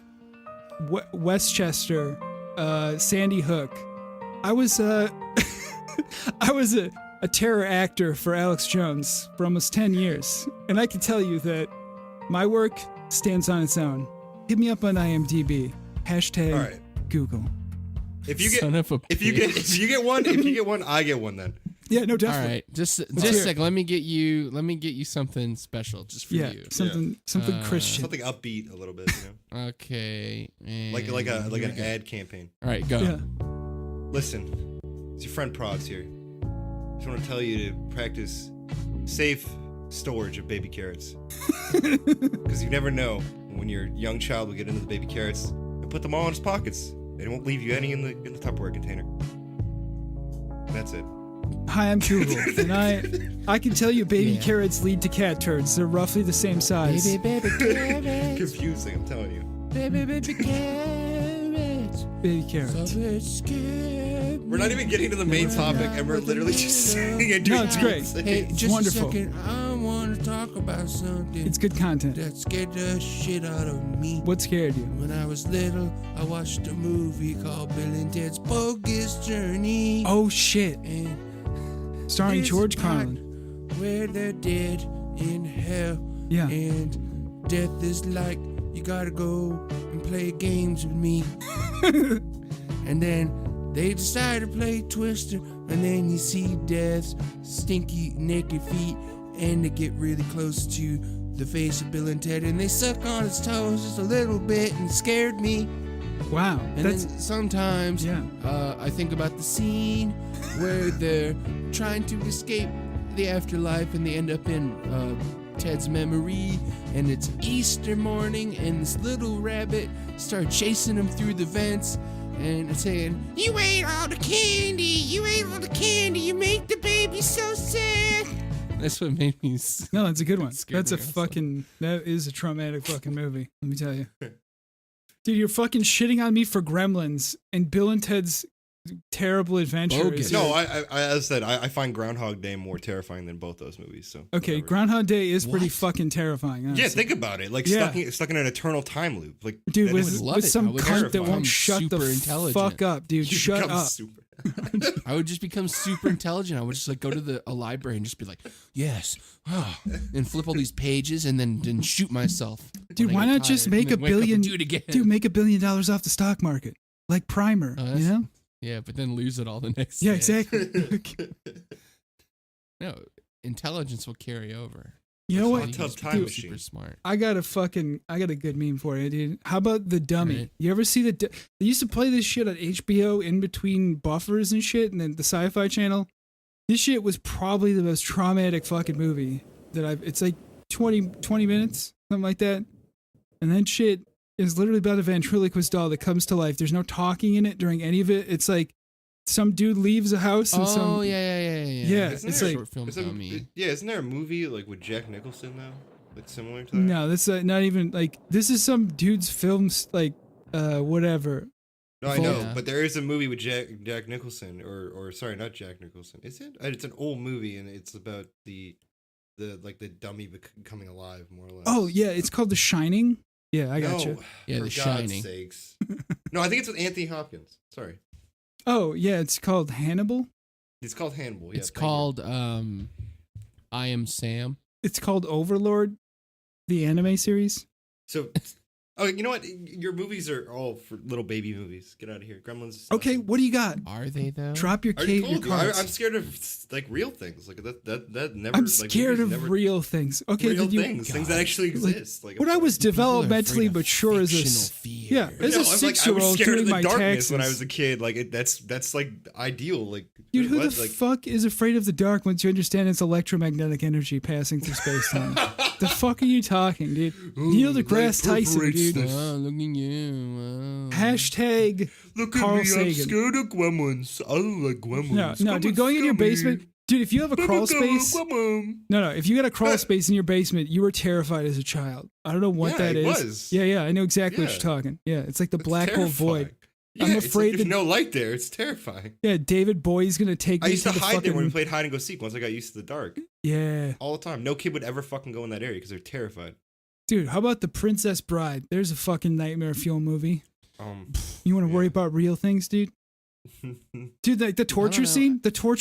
Westchester, Sandy Hook. I was I was a terror actor for Alex Jones for almost 10 years, and I can tell you that my work stands on its own. Hit me up on IMDb. Hashtag All right. Google. If you Son get of a if you get one, I get one then. Yeah, no, All definitely. right, just a hear it. second. Let me get you something special just for Yeah, you. something Christian. Something upbeat a little bit, Okay. like an ad campaign. All right, go. Yeah. Listen, it's your friend Prods here. Just want to tell you to practice safe storage of baby carrots, because you never know when your young child will get into the baby carrots and put them all in his pockets. They won't leave you any in the Tupperware container. And that's it. Hi, I'm Google, and I can tell you baby carrots lead to cat turds. They're roughly the same size. Baby carrots. Confusing, I'm telling you. Baby carrots. Baby carrots. We're not even getting to the main topic, and we're literally just singing and doing No, it's great. Hey, just wonderful. a second. I want to talk about something It's good content. that scared the shit out of me. What scared you? When I was little, I watched a movie called Bill and Ted's Bogus Journey. Oh shit! And Starring there's George a part Carlin. where they're dead in hell. Yeah. And death is like, you gotta go and play games with me. And then they decide to play Twister, and then you see Death's stinky naked feet, and they get really close to the face of Bill and Ted, and they suck on his toes just a little bit, and it scared me. Wow. And That's then sometimes I think about the scene where they're trying to escape the afterlife, and they end up in Ted's memory, and it's Easter morning, and this little rabbit starts chasing him through the vents, and it's saying, "You ate all the candy! You ate all the candy! You make the baby so sick!" That's what made me. no, that's a good one. Scared That's a me also. fucking. That is a traumatic fucking movie. Let me tell you, dude. You're fucking shitting on me for Gremlins and Bill and Ted's Terrible Adventure. Bogus. is No, your- as I said, I find Groundhog Day more terrifying than both those movies. So Okay, whatever. Groundhog Day is pretty What? fucking terrifying. Honestly. Yeah, think about it. Like Yeah. stuck in an eternal time loop. Like Dude, that with, is- love with it. some I would cunt that become won't shut the super intelligent. fuck up, dude. you Shut become up. super- I would just become super intelligent. I would just like go to a library and just be like, yes, and flip all these pages and then shoot myself. Dude, when I why get not just tired, make and a then wake up and billion? Do it again. Dude, make $1 billion off the stock market, like Primer. Oh, you that's- know? Yeah, but then lose it all the next Yeah, day. exactly. No, intelligence will carry over. You know That's what? a tough Just time become machine. super smart. I got a good meme for you, dude. How about The Dummy? Right. You ever see they used to play this shit on HBO in between buffers and shit, and then the Sci-Fi Channel. This shit was probably the most traumatic fucking movie that it's like 20 minutes, something like that. And that shit is literally about a ventriloquist doll that comes to life. There's no talking in it during any of it. It's like some dude leaves a house and Oh, some yeah. Yeah, Isn't it's there- like short film Isn't- dummy. isn't there a movie like with Jack Nicholson though, like similar to that? no, that's not even like this is some dude's films like whatever. No, I know, Yeah. but there is a movie with Jack Nicholson, or sorry, not Jack Nicholson. Is it? It's an old movie, and it's about the dummy becoming alive, more or less. Oh yeah, it's called The Shining. Yeah, I got no, you. Yeah, for The God's Shining. sakes. No, I think it's with Anthony Hopkins. Sorry, Oh yeah, it's called Hannibal. it's called Hannibal. Yeah, It's thank you. called I Am Sam. It's called Overlord, the anime series. So, oh, you know what? Your movies are all for little baby movies. Get out of here, Gremlins. is Okay, awesome. what do you got? Are they though? Drop your I already cake, your told you. cards. I'm scared of like real things. Like that never. I'm like, scared movies of never, real things. Okay, real then you. things, things that actually exist. Like When I was People are afraid developmentally of mature as a fictional yeah, fear. as No, a I'm like, I was 6-year-old scared of doing the my darkness taxes. when I was a kid. Like that's like ideal. Like Dude, who what? the Like, fuck is afraid of the dark once you understand it's electromagnetic energy passing through space time? The fuck are you talking, dude? Neil deGrasse Tyson, dude. Oh, look at you. Wow. Hashtag Look Carl at me, Sagan. I'm scared of gremlins. I don't like gremlins. No, dude, going in your basement. Dude, if you have a crawl space. No, if you got a crawl space in your basement, you were terrified as a child. I don't know what Yeah, that it is. was. Yeah, I know exactly what Yeah. you're talking. Yeah, it's like the It's black hole void. terrifying. Yeah, I'm it's afraid like there's that- no light there. It's terrifying. Yeah, David Bowie's gonna take I me used to the hide there when we fucking. played hide and go seek. Once I got used to the dark, Yeah, all the time. No kid would ever fucking go in that area because they're terrified. dude. How about The Princess Bride? There's a fucking nightmare fuel movie. Um, You want to worry Yeah. about real things, dude? Dude, like the torture know.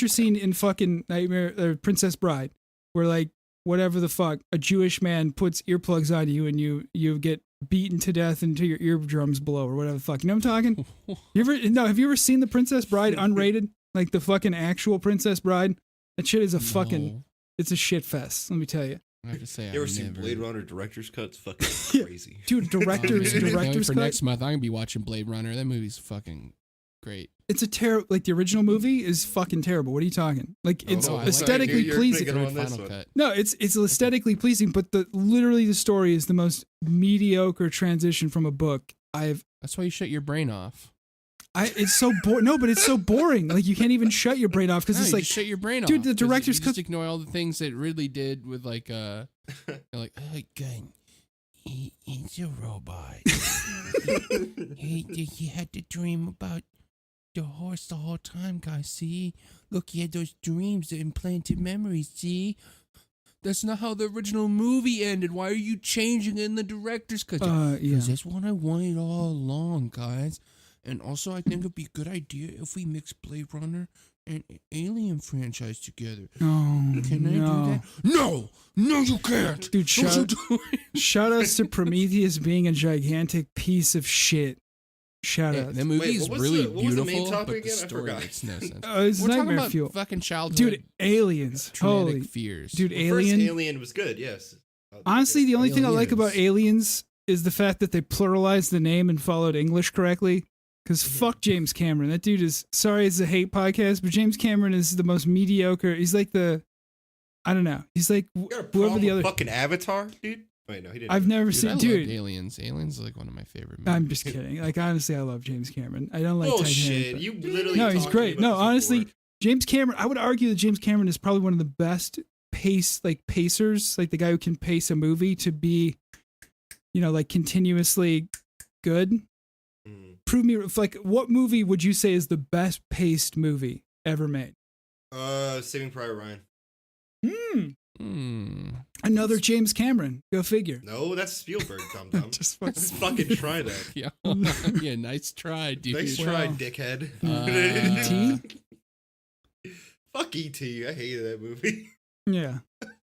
scene, in fucking Nightmare Princess Bride, where like whatever the fuck, a Jewish man puts earplugs on you and you get beaten to death until your eardrums blow or whatever the fuck. You know what I'm talking? Have you ever seen The Princess Bride unrated? Like the fucking actual Princess Bride? That shit is a fucking, it's a shit fest, let me tell you. I have to say, You ever seen Blade Runner director's cuts? Fucking crazy. Dude, director's for cut? next month, I'm going to be watching Blade Runner. That movie's fucking great. It's a terrible, like the original movie is fucking terrible. What are you talking? Like it's aesthetically pleasing. No, it's aesthetically pleasing, but literally the story is the most mediocre transition from a book That's why you shut your brain off. It's so boring. No, but it's so boring. Like you can't even shut your brain off because it's like shut your brain off. Dude, the director's you just ignore all the things that Ridley did with like like gun. He's a robot. he had to dream about the horse the whole time, guys. See, look, he had those dreams, the implanted memories. See, that's not how the original movie ended. Why are you changing it in the director's cut? Because that's what I wanted all along, guys. And also, I think it'd be a good idea if we mix Blade Runner and Alien franchise together. Oh, Can I do that? No, you can't. Dude, shout outs to Prometheus being a gigantic piece of shit. Shout out. The movie is really beautiful. What was the main topic but again? the story I forgot. makes no sense. It's We're nightmare talking about fuel. Fucking childhood. Dude, aliens. Traumatic Holy fears. Dude, The Alien. first Alien was good. Yes. Honestly, the only thing I like Aliens. about Aliens is the fact that they pluralized the name and followed English correctly. Because fuck James Cameron. That dude is, sorry, it's a hate podcast, but James Cameron is the most mediocre. He's like I don't know. He's like whoever the other. Fucking Avatar, dude. Wait, no, he didn't. I've never Dude, I seen, loved dude. Aliens. Aliens is like one of my favorite movies. I'm just kidding. Like, honestly, I love James Cameron. I don't like Bullshit. Titanic. You literally. No, he's talked to me great. about No, this honestly, before. James Cameron, I would argue that James Cameron is probably one of the best pacers, like the guy who can pace a movie to be, like continuously good. Prove me, like, what movie would you say is the best paced movie ever made? Saving Private Ryan. Another James Cameron. Go figure. No, that's Spielberg, dumb. Just Let's fucking try that. Yeah, nice try, dude. Nice try, dickhead. E.T.? Fuck E.T. I hated that movie. Yeah.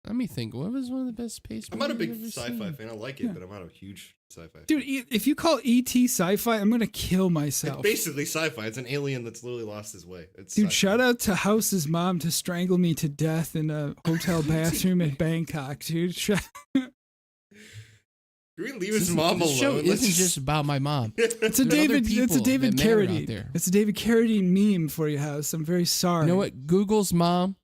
Let me think. What was one of the best paced I'm movies not a big I've ever sci-fi seen? fan. I like it, but I'm not a huge sci-fi fan. Dude, if you call E.T. sci-fi, I'm going to kill myself. It's basically sci-fi. It's an alien that's literally lost his way. It's Dude, sci-fi. shout out to Haus's mom to strangle me to death in a hotel bathroom in Bangkok, dude. Can we leave his mom This show alone? isn't just about my mom. It's a There's other David people that matter out Carradine. there. It's a David Carradine meme for you, House. I'm very sorry. You know what? Google's mom,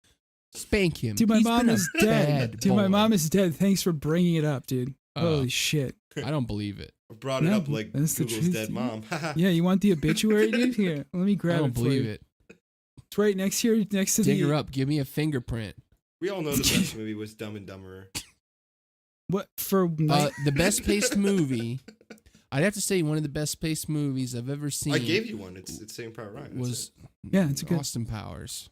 spank him. Dude, my He's mom been a is dead. bad Dude, my boy. mom is dead. Thanks for bringing it up, dude. Holy shit. I don't believe it. I brought it No, up like that's the Google's truth, dead dude. mom. Yeah, you want the obituary, dude? Here, let me I grab don't it for believe you. it. It's right next here, next to Dig the. her up. Give me a fingerprint. We all know the best movie was Dumb and Dumberer. What for? The best paced movie. I'd have to say one of the best paced movies I've ever seen. I gave you one. It's Saving Private Ryan. That's Was Yeah, it's a good- Austin Powers,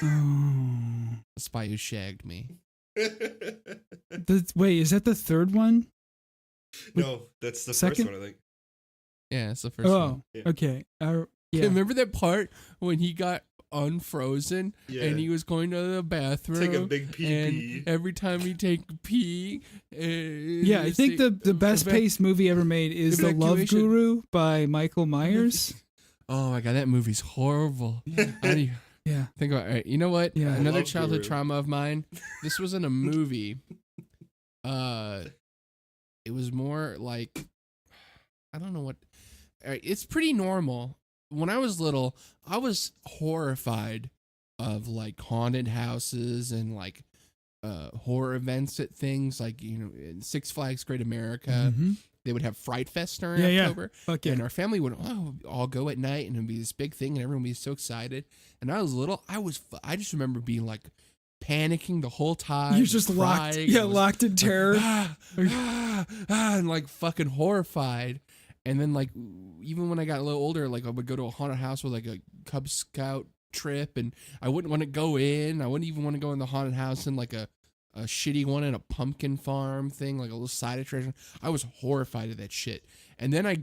Oh. the spy who shagged me. it. Wait, is that the third one? No, that's the Second? first one, I think. Yeah, it's the first one. Oh, Yeah. okay. Yeah. Remember that part when he got unfrozen Yeah. and he was going to the bathroom? Take a big pee-pee. And every time he take a pee, Yeah, I think the best paced movie ever made is The Love Evacuation. Guru by Michael Myers. Oh my god, that movie's horrible. How do you Yeah. think about it? You know what? Yeah. Another Love childhood Guru. trauma of mine. This wasn't a movie. It was more like I don't know what. All right, it's pretty normal. When I was little, I was horrified of like haunted houses and like horror events at things like in Six Flags Great America. Mhm. They would have Fright Fest during Yeah, yeah. October. Fuck yeah. And our family would all go at night, and it'd be this big thing, and everyone would be so excited. And I was little. I just remember being like panicking the whole time. You're just locked. crying, Yeah, and was locked in terror. and like fucking horrified. And then like even when I got a little older, like I would go to a haunted house with like a Cub Scout trip, and I wouldn't want to go in. I wouldn't even want to go in the haunted house in like a a shitty one in a pumpkin farm thing, like a little side attraction. I was horrified of that shit. And then I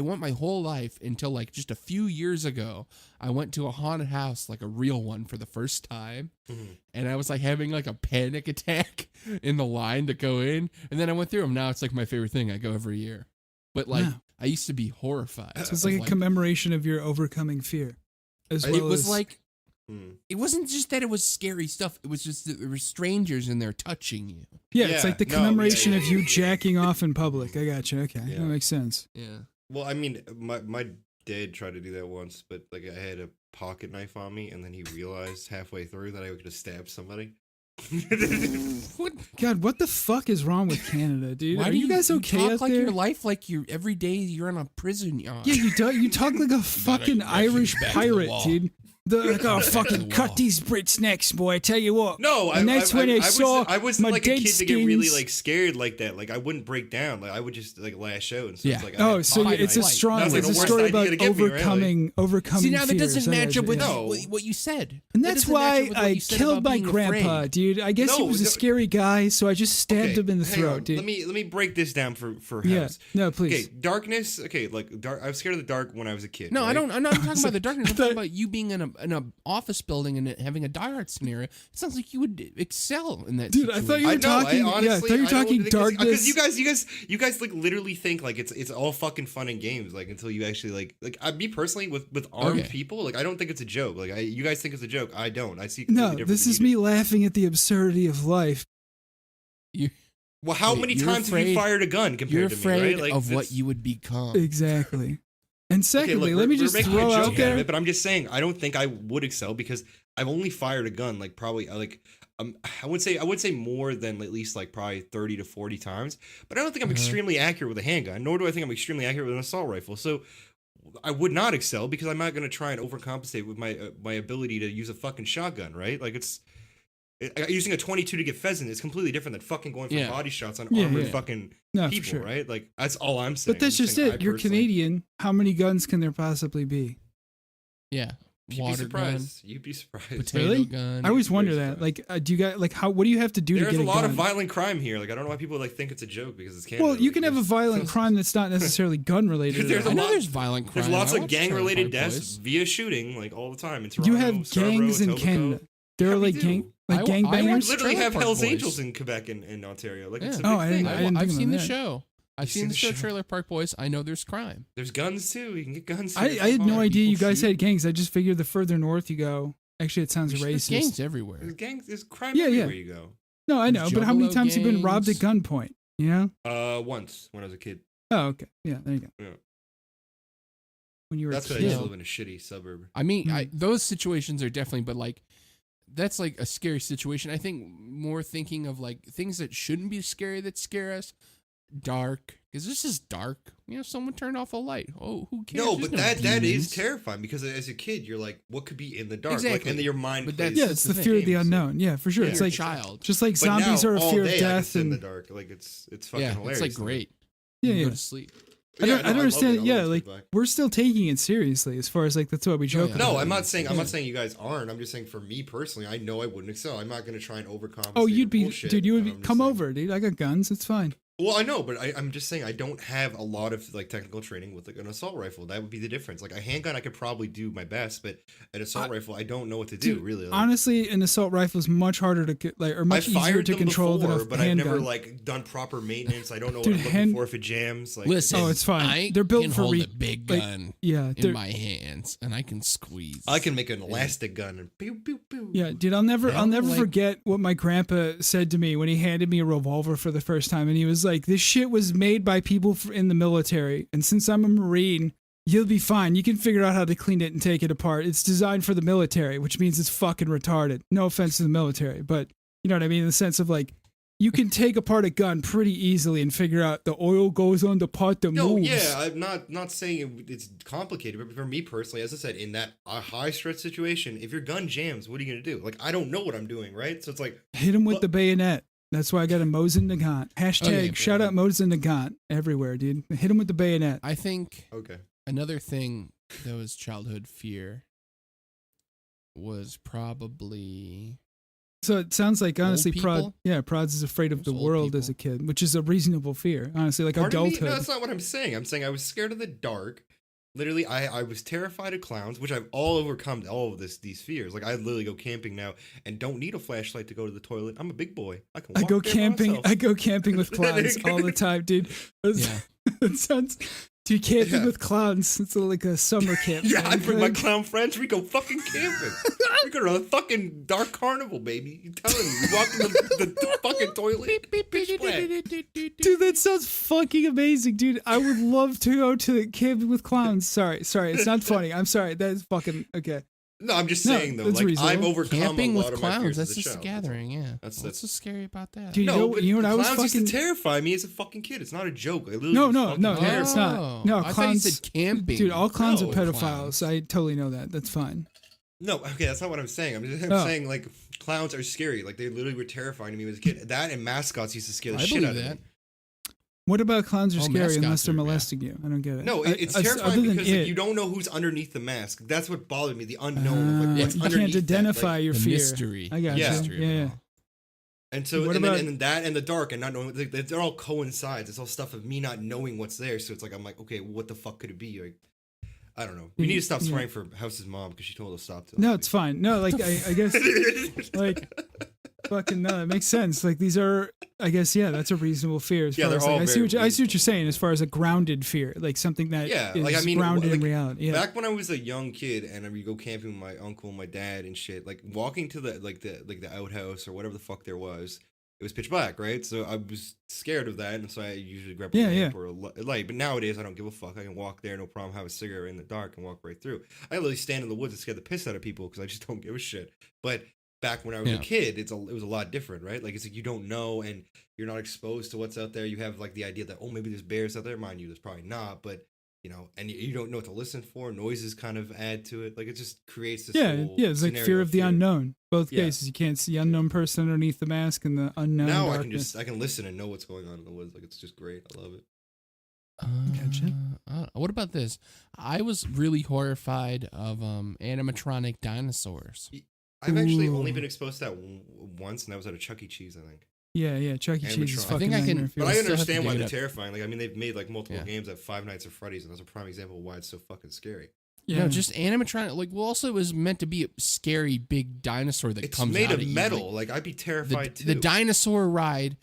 went my whole life until like just a few years ago, I went to a haunted house, like a real one for the first time. Mm-hmm. And I was like having like a panic attack in the line to go in. And then I went through them. Now it's like my favorite thing. I go every year. But like, I used to be horrified. So it's like a commemoration of your overcoming fear. It wasn't just that it was scary stuff. It was just that there were strangers in there touching you. Yeah, it's like the commemoration of you jacking off in public. I got you. Okay, that makes sense. Yeah. Well, I mean, my dad tried to do that once, but like I had a pocket knife on me, and then he realized halfway through that I could have stabbed somebody. God, what the fuck is wrong with Canada, dude? Why Are you guys okay talk out like there? your life like you're every day you're in a prison yard? Yeah, you talk like a fucking Irish pirate, dude. Oh, fucking cut these Brits' necks, boy. I tell you what. No, and that's when I saw I wasn't my like a dead kid skins. to get really like scared like that. Like I wouldn't break down. Like I would just like lash out and stuff. Yeah. Like, Oh, so it's a strong. That's, like, It's a the worst story idea about to give me, right? overcoming. See, now that doesn't fears. match up with Yeah. what you said. And That that's doesn't match why up with what I you said killed about my being grandpa, afraid. dude. I guess he was a scary guy, so I just stabbed him in the hang throat, on. dude. Let me break this down for Yeah. Haus. No, please. Okay, darkness. Okay, like dark. I was scared of the dark when I was a kid. No, right? I'm not talking about the darkness. I'm talking about you being in a office building and having a diehard scenario. It sounds like you would excel in that. Dude, I thought you were I know, talking. I thought you were talking darkness. Because you guys like literally think like it's all fucking fun and games like until you actually me personally with armed people like I don't think it's a joke. Like you guys think it's a joke. I don't. I see. No, this is me laughing at the absurdity of life. Well, how many times have you fired a gun compared to me? You're afraid right? Like, of what you would become. Exactly. And secondly, look, let me we're just making throw a joke out there. of it, but I'm just saying I don't think I would excel because I've only fired a gun like probably I would say more than at least like probably 30 to 40 times, but I don't think I'm extremely accurate with a handgun, nor do I think I'm extremely accurate with an assault rifle. So I would not excel because I'm not going to try and overcompensate with my ability to use a fucking shotgun, right? Like using a 22 to get pheasant is completely different than fucking going for body shots on armored fucking people, right? Like that's all I'm saying. But that's just it. You're Canadian. How many guns can there possibly be? Yeah. You'd be surprised. You'd be surprised. Potato Really? gun. I always wonder that. Like, do you guys like how? What do you have to do to get a gun? There's a lot of violent crime here. Like, I don't know why people like think it's a joke because it's Canada. Well, you can have a violent crime that's not necessarily gun related. There's violent crime. There's lots I of watch gang related Trailer Park deaths Boys. via shooting, like all the time. In Toronto, You have gangs in Canada. There are like gang We bangers. literally have Park Hell's Boys. Angels in Quebec and Ontario. Like, it's a big Oh, I thing. didn't I've think seen about the that. show. I've seen the show Trailer Park Boys. I know there's crime. There's guns too. You can get guns. I had no idea you guys shoot. had gangs. I just figured the further north you go. Actually, it sounds There's racist. gangs everywhere. There's gangs. There's crime Yeah, everywhere you go. No, I know, There's but how many Juggalo times have you been robbed at gangs. gunpoint? You know? Once when I was a kid. Oh, okay. Yeah, there you go. Yeah. When you were That's a why I kid. used to live in a shitty suburb. I mean, Hmm. those situations are definitely, but like, that's like a scary situation. I think more thinking of like things that shouldn't be scary that scare us. Dark, because this is dark. You know, someone turned off a light. Oh, who cares? No, There's but that is demons. terrifying because as a kid, you're like, what could be in the dark? Exactly. Like, and your mind. But plays that's- Yeah, it's the fear of the games. unknown. Yeah, for sure. Yeah. It's You're a like child. just like But zombies now, are a all fear of day, I can death sit in the and dark. Like it's fucking Yeah, hilarious. it's like great. Yeah, You yeah. Go to sleep. I don't I love understand. it. I Yeah, love like sleep we're still taking it seriously as far as like that's what we joke yeah. about. No, I'm not saying you guys aren't. I'm just saying for me personally, I know I wouldn't excel. I'm not going to try and overcompensate. Oh, you'd with be, bullshit. dude. You would I'm be, just come saying. over, dude. I got guns. It's fine. Well, I know, but I'm just saying I don't have a lot of like technical training with like an assault rifle. That would be the difference. Like a handgun, I could probably do my best, but an assault rifle, I don't know what to do. Dude, Really, like, honestly, an assault rifle is much harder to or I much easier fired to them control before, than a but I've handgun. never like done proper maintenance. I don't know Dude, what I'm looking for if it jams. Like, Listen, Oh, it's fine. I They're built can for hold re- a big like, gun yeah, in they're- my hands, and I can squeeze. I can make an elastic gun and pew pew pew. Yeah, dude, I'll never like- forget what my grandpa said to me when he handed me a revolver for the first time, and he was like, "This shit was made by people in the military, and since I'm a Marine, you'll be fine. You can figure out how to clean it and take it apart. It's designed for the military, which means it's fucking retarded. No offense to the military, but you know what I mean in the sense of like." You can take apart a gun pretty easily and figure out the oil goes on the part that No, moves. yeah, I'm not saying it's complicated, but for me personally, as I said, in that high stress situation, if your gun jams, what are you gonna do? Like, I don't know what I'm doing, right? So it's like Hit him with the bayonet. That's why I got a Mosin Nagant. Hashtag yeah, shout out Mosin Nagant everywhere, dude. Hit him with the bayonet. I think okay. another thing that was childhood fear was probably So it sounds like honestly, people? Prods is afraid of the Those old world as people. a kid, which is a reasonable fear. Honestly, like Pardon me? adulthood. No, that's not what I'm saying. I'm saying I was scared of the dark. Literally, I was terrified of clowns, which I've all overcome all of these fears. Like I literally go camping now and don't need a flashlight to go to the toilet. I'm a big boy. I can. I Walk go there by camping. myself. I go camping with clowns all the time, dude. Yeah. It sounds. Dude, camping Yeah. with clowns. It's like a summer camp. Yeah, man. I bring my Like, clown friends. We go fucking camping. We go to a fucking dark carnival, baby. You telling me? We walk in the fucking toilet. Pitch black. Dude, that sounds fucking amazing, dude. I would love to go to camping with clowns. Sorry, it's not funny. I'm sorry. That is fucking okay. No, I'm just No, saying though. that's Like reasonable. I've overcome Camping a lot with of my clowns. fears That's as a just a child. gathering. Yeah. That's- What's so scary about that? Dude, No, but you know what I was clowns used fucking. to terrify me as a fucking kid. It's not a joke. I literally No, was no, fucking no, terrified. it's not. No, I thought you clowns- said camping. Dude, all clowns No, are pedophiles. clowns. I totally know that. That's fine. No, okay, that's not what I'm saying. I'm Oh. saying like clowns are scary. Like they literally were terrifying to me as a kid. That and mascots used to scare the I shit believe out of that. me. What about clowns are Oh, scary unless mascots they're are bad. molesting you? I don't get it. No, it's Other terrifying than because like, it. you don't know who's underneath the mask. That's what bothered me. The unknown. Of, like, what's you underneath can't that. identify Like, your The fear. mystery. I got Yeah. you. Mystery of it Yeah, yeah. all. And so, What and about- then that and the dark and not knowing, like, they're all coincides. It's all stuff of me not knowing what's there. So it's like, I'm like, okay, what the fuck could it be? Like, I don't know. We need to stop Yeah. swearing for House's mom because she told us to stop. No, it's fine. No, like I guess like fucking no, it makes sense. Like these are, I guess, yeah, that's a reasonable fear. As Yeah, far they're as, like, all I see very what you're saying as far as a grounded fear, like something that Yeah, is like, I mean, grounded in like, reality. Yeah, Back when I was a young kid and I would go camping with my uncle and my dad and shit, like walking to the outhouse or whatever the fuck there was, it was pitch black, right? So I was scared of that, and so I usually grab a Yeah, lamp or a light. But nowadays, I don't give a fuck. I can walk there, no problem. Have a cigarette in the dark and walk right through. I literally stand in the woods and scare the piss out of people because I just don't give a shit. But back when I was a kid, it was a lot different, right? Like it's like you don't know and you're not exposed to what's out there. You have like the idea that maybe there's bears out there. Mind you, there's probably not, but you know, and you don't know what to listen for. Noises kind of add to it. Like it just creates this. yeah, whole yeah. It's like scenario fear of the unknown. Both Yeah. cases, you can't see unknown person underneath the mask and the unknown Now darkness. I can listen and know what's going on in the woods. Like it's just great. I love it. Gotcha. What about this? I was really horrified of animatronic dinosaurs. I've actually Ooh. only been exposed to that once, and that was at a Chuck E. Cheese, I think. Yeah, Chuck E. Cheese is Animatronic. fucking I think I can- nightmare fuel. But I still have to understand why dig it they're up. terrifying. Like, I mean, they've made like multiple Yeah. games at Five Nights at Freddy's, and that's a prime example of why it's so fucking scary. Yeah. No, just animatronic. Like, well, also it was meant to be a scary big dinosaur that It's comes made out of at you, metal. like, Like, I'd be terrified the too. dinosaur ride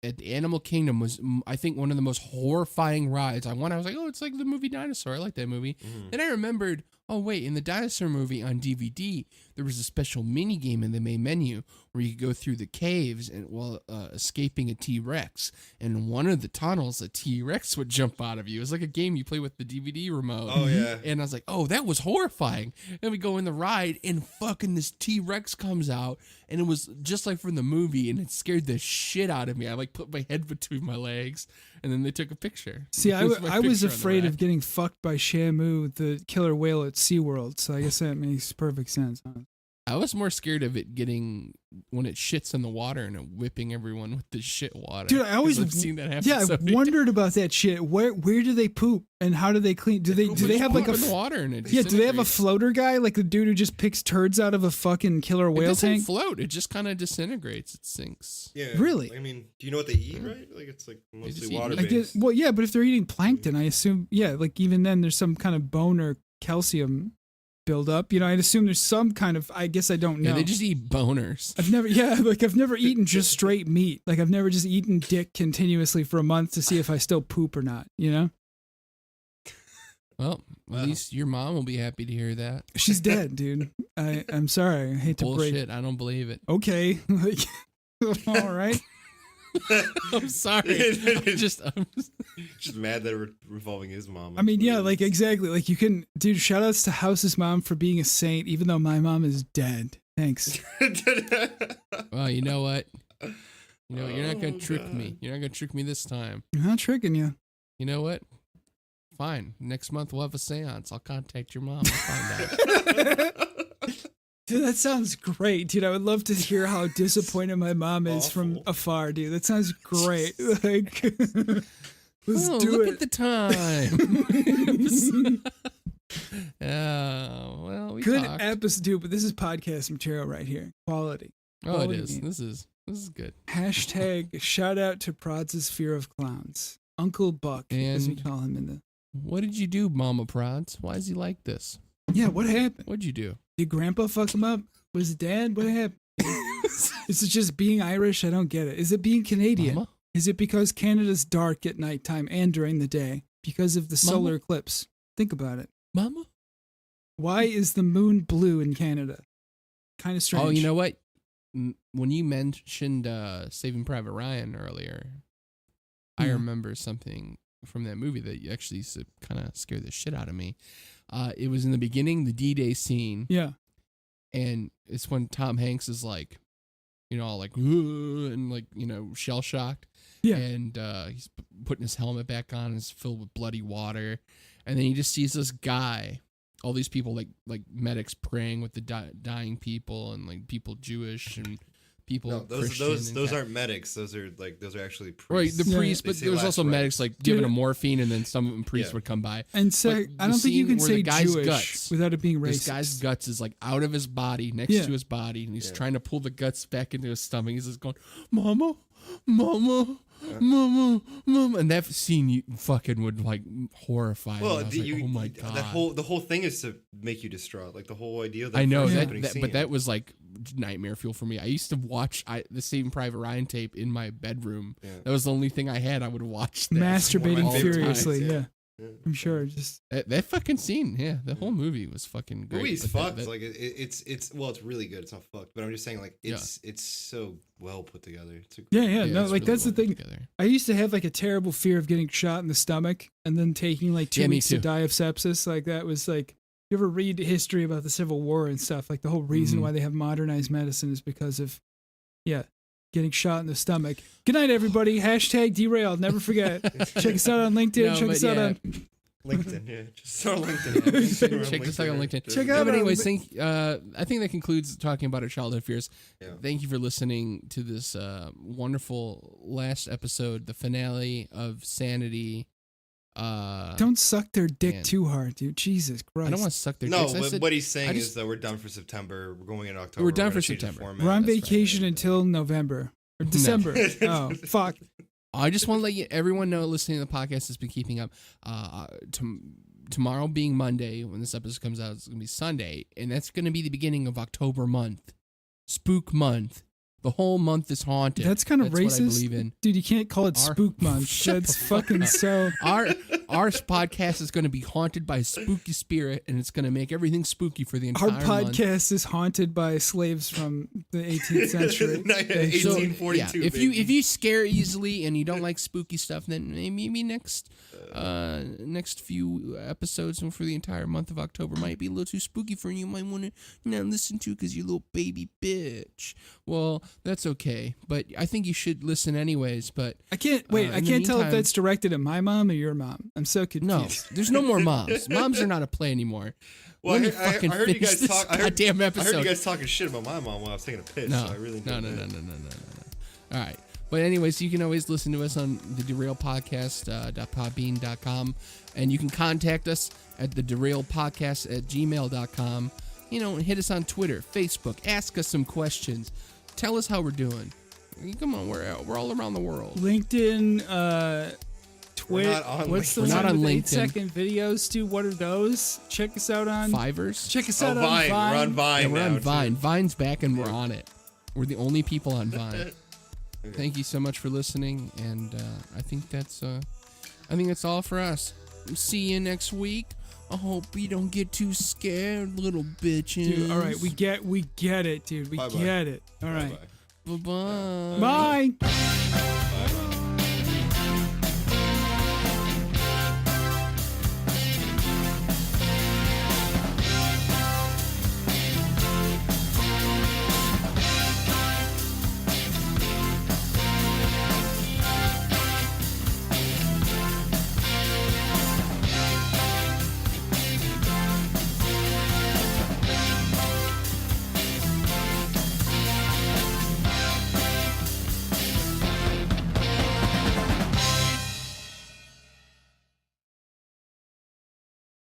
at the Animal Kingdom was, I think, one of the most horrifying rides. I was like, oh, it's like the movie Dinosaur. I like that movie. Mhm. Then I remembered, oh wait, in the dinosaur movie on DVD, there was a special mini game in the main menu where you could go through the caves and while escaping a T-Rex. And in one of the tunnels, a T-Rex would jump out of you. It was like a game you play with the DVD remote. Oh yeah. And I was like, oh, that was horrifying. And we go in the ride, and fucking this T-Rex comes out, and it was just like from the movie, and it scared the shit out of me. I like put my head between my legs, and then they took a picture. See, It was my I was picture on the afraid of rack. getting fucked by Shamu, the killer whale at SeaWorld, so I guess that makes perfect sense. Huh? I was more scared of it getting when it shits in the water and it whipping everyone with the shit water. Dude, I always 'Cause I've seen that happen. Yeah, so I many wondered about that shit. Where do they poop and how do they clean? Do they poop have like a in the water and it yeah? Do they have a disintegrates. floater guy like the dude who just picks turds out of a fucking killer It whale doesn't tank? float. It just kind of disintegrates. It sinks. Yeah. Really? I mean, do you know what they eat, right? Like, it's like just mostly eat water I meat. guess, based. well, yeah, but if they're eating plankton, I assume yeah, like even then there's some kind of bone or calcium build up. You know, I'd assume there's some kind of. I guess I don't know. Yeah, they just eat boners. I've never eaten just straight meat. Like I've never just eaten dick continuously for a month to see if I still poop or not, you know? Well, at least your mom will be happy to hear that. She's dead, dude. I'm sorry. I hate to break. Bullshit. I don't believe it. Okay. Like, all right. I'm sorry. I'm just Just mad that it revolving his mom. I mean, yeah, like exactly. Like you can dude, shout outs to House's mom for being a saint, even though my mom is dead. Thanks. well, you know what? You're not gonna Oh, trick God. me. You're not gonna trick me this time. I'm not tricking you. You know what? Fine. Next month we'll have a seance. I'll contact your mom. I'll find out. Dude, that sounds great, dude. I would love to hear how disappointed my mom is from Awful. afar, dude. That sounds great. Like, let's Oh, do look it. at the time. Yeah. Well, we Good talked. episode, dude. But this is podcast material right here. Quality. Oh, it is. This is good. Hashtag shout out to Prods' fear of clowns. Uncle Buck, as we call him in the. What did you do, Mama Prods? Why is he like this? Yeah, what happened? What'd you do? Did Grandpa fuck him up? Was it Dad? What happened? Is it just being Irish? I don't get it. Is it being Canadian? Mama? Is it because Canada's dark at nighttime and during the day because of the solar eclipse? Think about it. Mama? Why is the moon blue in Canada? Kind of strange. Oh, you know what? When you mentioned Saving Private Ryan earlier, I remember something from that movie that actually kind of scared the shit out of me. It was in the beginning, the D-Day scene. Yeah. And it's when Tom Hanks is like, all like, and like, shell-shocked. Yeah. And he's putting his helmet back on, and it's filled with bloody water. And then he just sees this guy, all these people like medics praying with the dying people, and like people Jewish and people. No, those aren't medics. Those are actually priests. Right, the priests, They but say there was last also rites. medics like giving them morphine, and then some priests would come by. And so But I the don't think you scene can where say the guy's Jewish guts, without it being racist. This guy's guts is like out of his body, next to his body, and he's trying to pull the guts back into his stomach. He's just going, "Mama, Mama, Mama, Mama," and that scene you fucking would like horrify me. I was like, oh my god! The whole thing is to make you distraught. Like the whole idea of that I know first that, opening scene. but that was like nightmare fuel for me. I used to watch the Saving Private Ryan tape in my bedroom. Yeah. That was the only thing I had. I would watch that. Masturbating furiously. times, yeah. I'm sure. Just that fucking scene. Yeah, the whole movie was fucking great. The movie's fucked. Like it's really good. It's not fucked, but I'm just saying like it's so well put together. It's no, like really that's the thing. Together. I used to have like a terrible fear of getting shot in the stomach and then taking like 2 weeks to die of sepsis. Like that was like, you ever read history about the Civil War and stuff? Like the whole reason why they have modernized medicine is because of, getting shot in the stomach. Good night, everybody. Hashtag Derailed. Never forget. Check us out on LinkedIn. Check us out on LinkedIn. Yeah, just on LinkedIn. Check us out on LinkedIn. Check out. But anyways, I think that concludes talking about our childhood fears. Yeah. Thank you for listening to this wonderful last episode, the finale of Sanity. Don't suck their dick too hard, dude. Jesus Christ. I don't want to suck their dick. No, but what he's saying is that we're done for September. We're going in October. We're done for September. We're on vacation until November. Or December. Oh, fuck. I just want to let everyone know listening to the podcast has been keeping up. Tomorrow being Monday, when this episode comes out, it's going to be Sunday. And that's going to be the beginning of October month. Spook month. The whole month is haunted. That's kind of racist. What I believe in. Dude, you can't call it Spook Month. That's fucking so. Our podcast is going to be haunted by a spooky spirit, and it's going to make everything spooky for the entire month. Our podcast is haunted by slaves from the 18th century. 1842. If you scare easily and you don't like spooky stuff, then maybe next few episodes for the entire month of October might be a little too spooky for you. You might want to not listen to because you're a little baby bitch. Well, that's okay, but I think you should listen anyways. But I can't tell if that's directed at my mom or your mom. I'm so confused. No, there's no more moms. Moms are not a play anymore. Well, I heard you guys talk. Goddamn episode. I heard you guys talking shit about my mom while I was taking a piss. No, so I really no. All right. But anyways, you can always listen to us on the Derailed Podcast.podbean.com, and you can contact us at the Derailed Podcast at gmail.com. And hit us on Twitter, Facebook. Ask us some questions. Tell us how we're doing. Come on, we're all around the world. LinkedIn, Twitter. What's the one with 8-second videos, dude? What are those? Check us out on Fivers. Check us out on Vine. Vine. We're on Vine. Yeah, we're on Vine. Vine's back, and we're on it. We're the only people on Vine. Thank you so much for listening, and I think that's all for us. See you next week. I hope you don't get too scared, little bitches. Dude, all right, we get it, dude. We get it. All right. Bye-bye. Bye. Bye.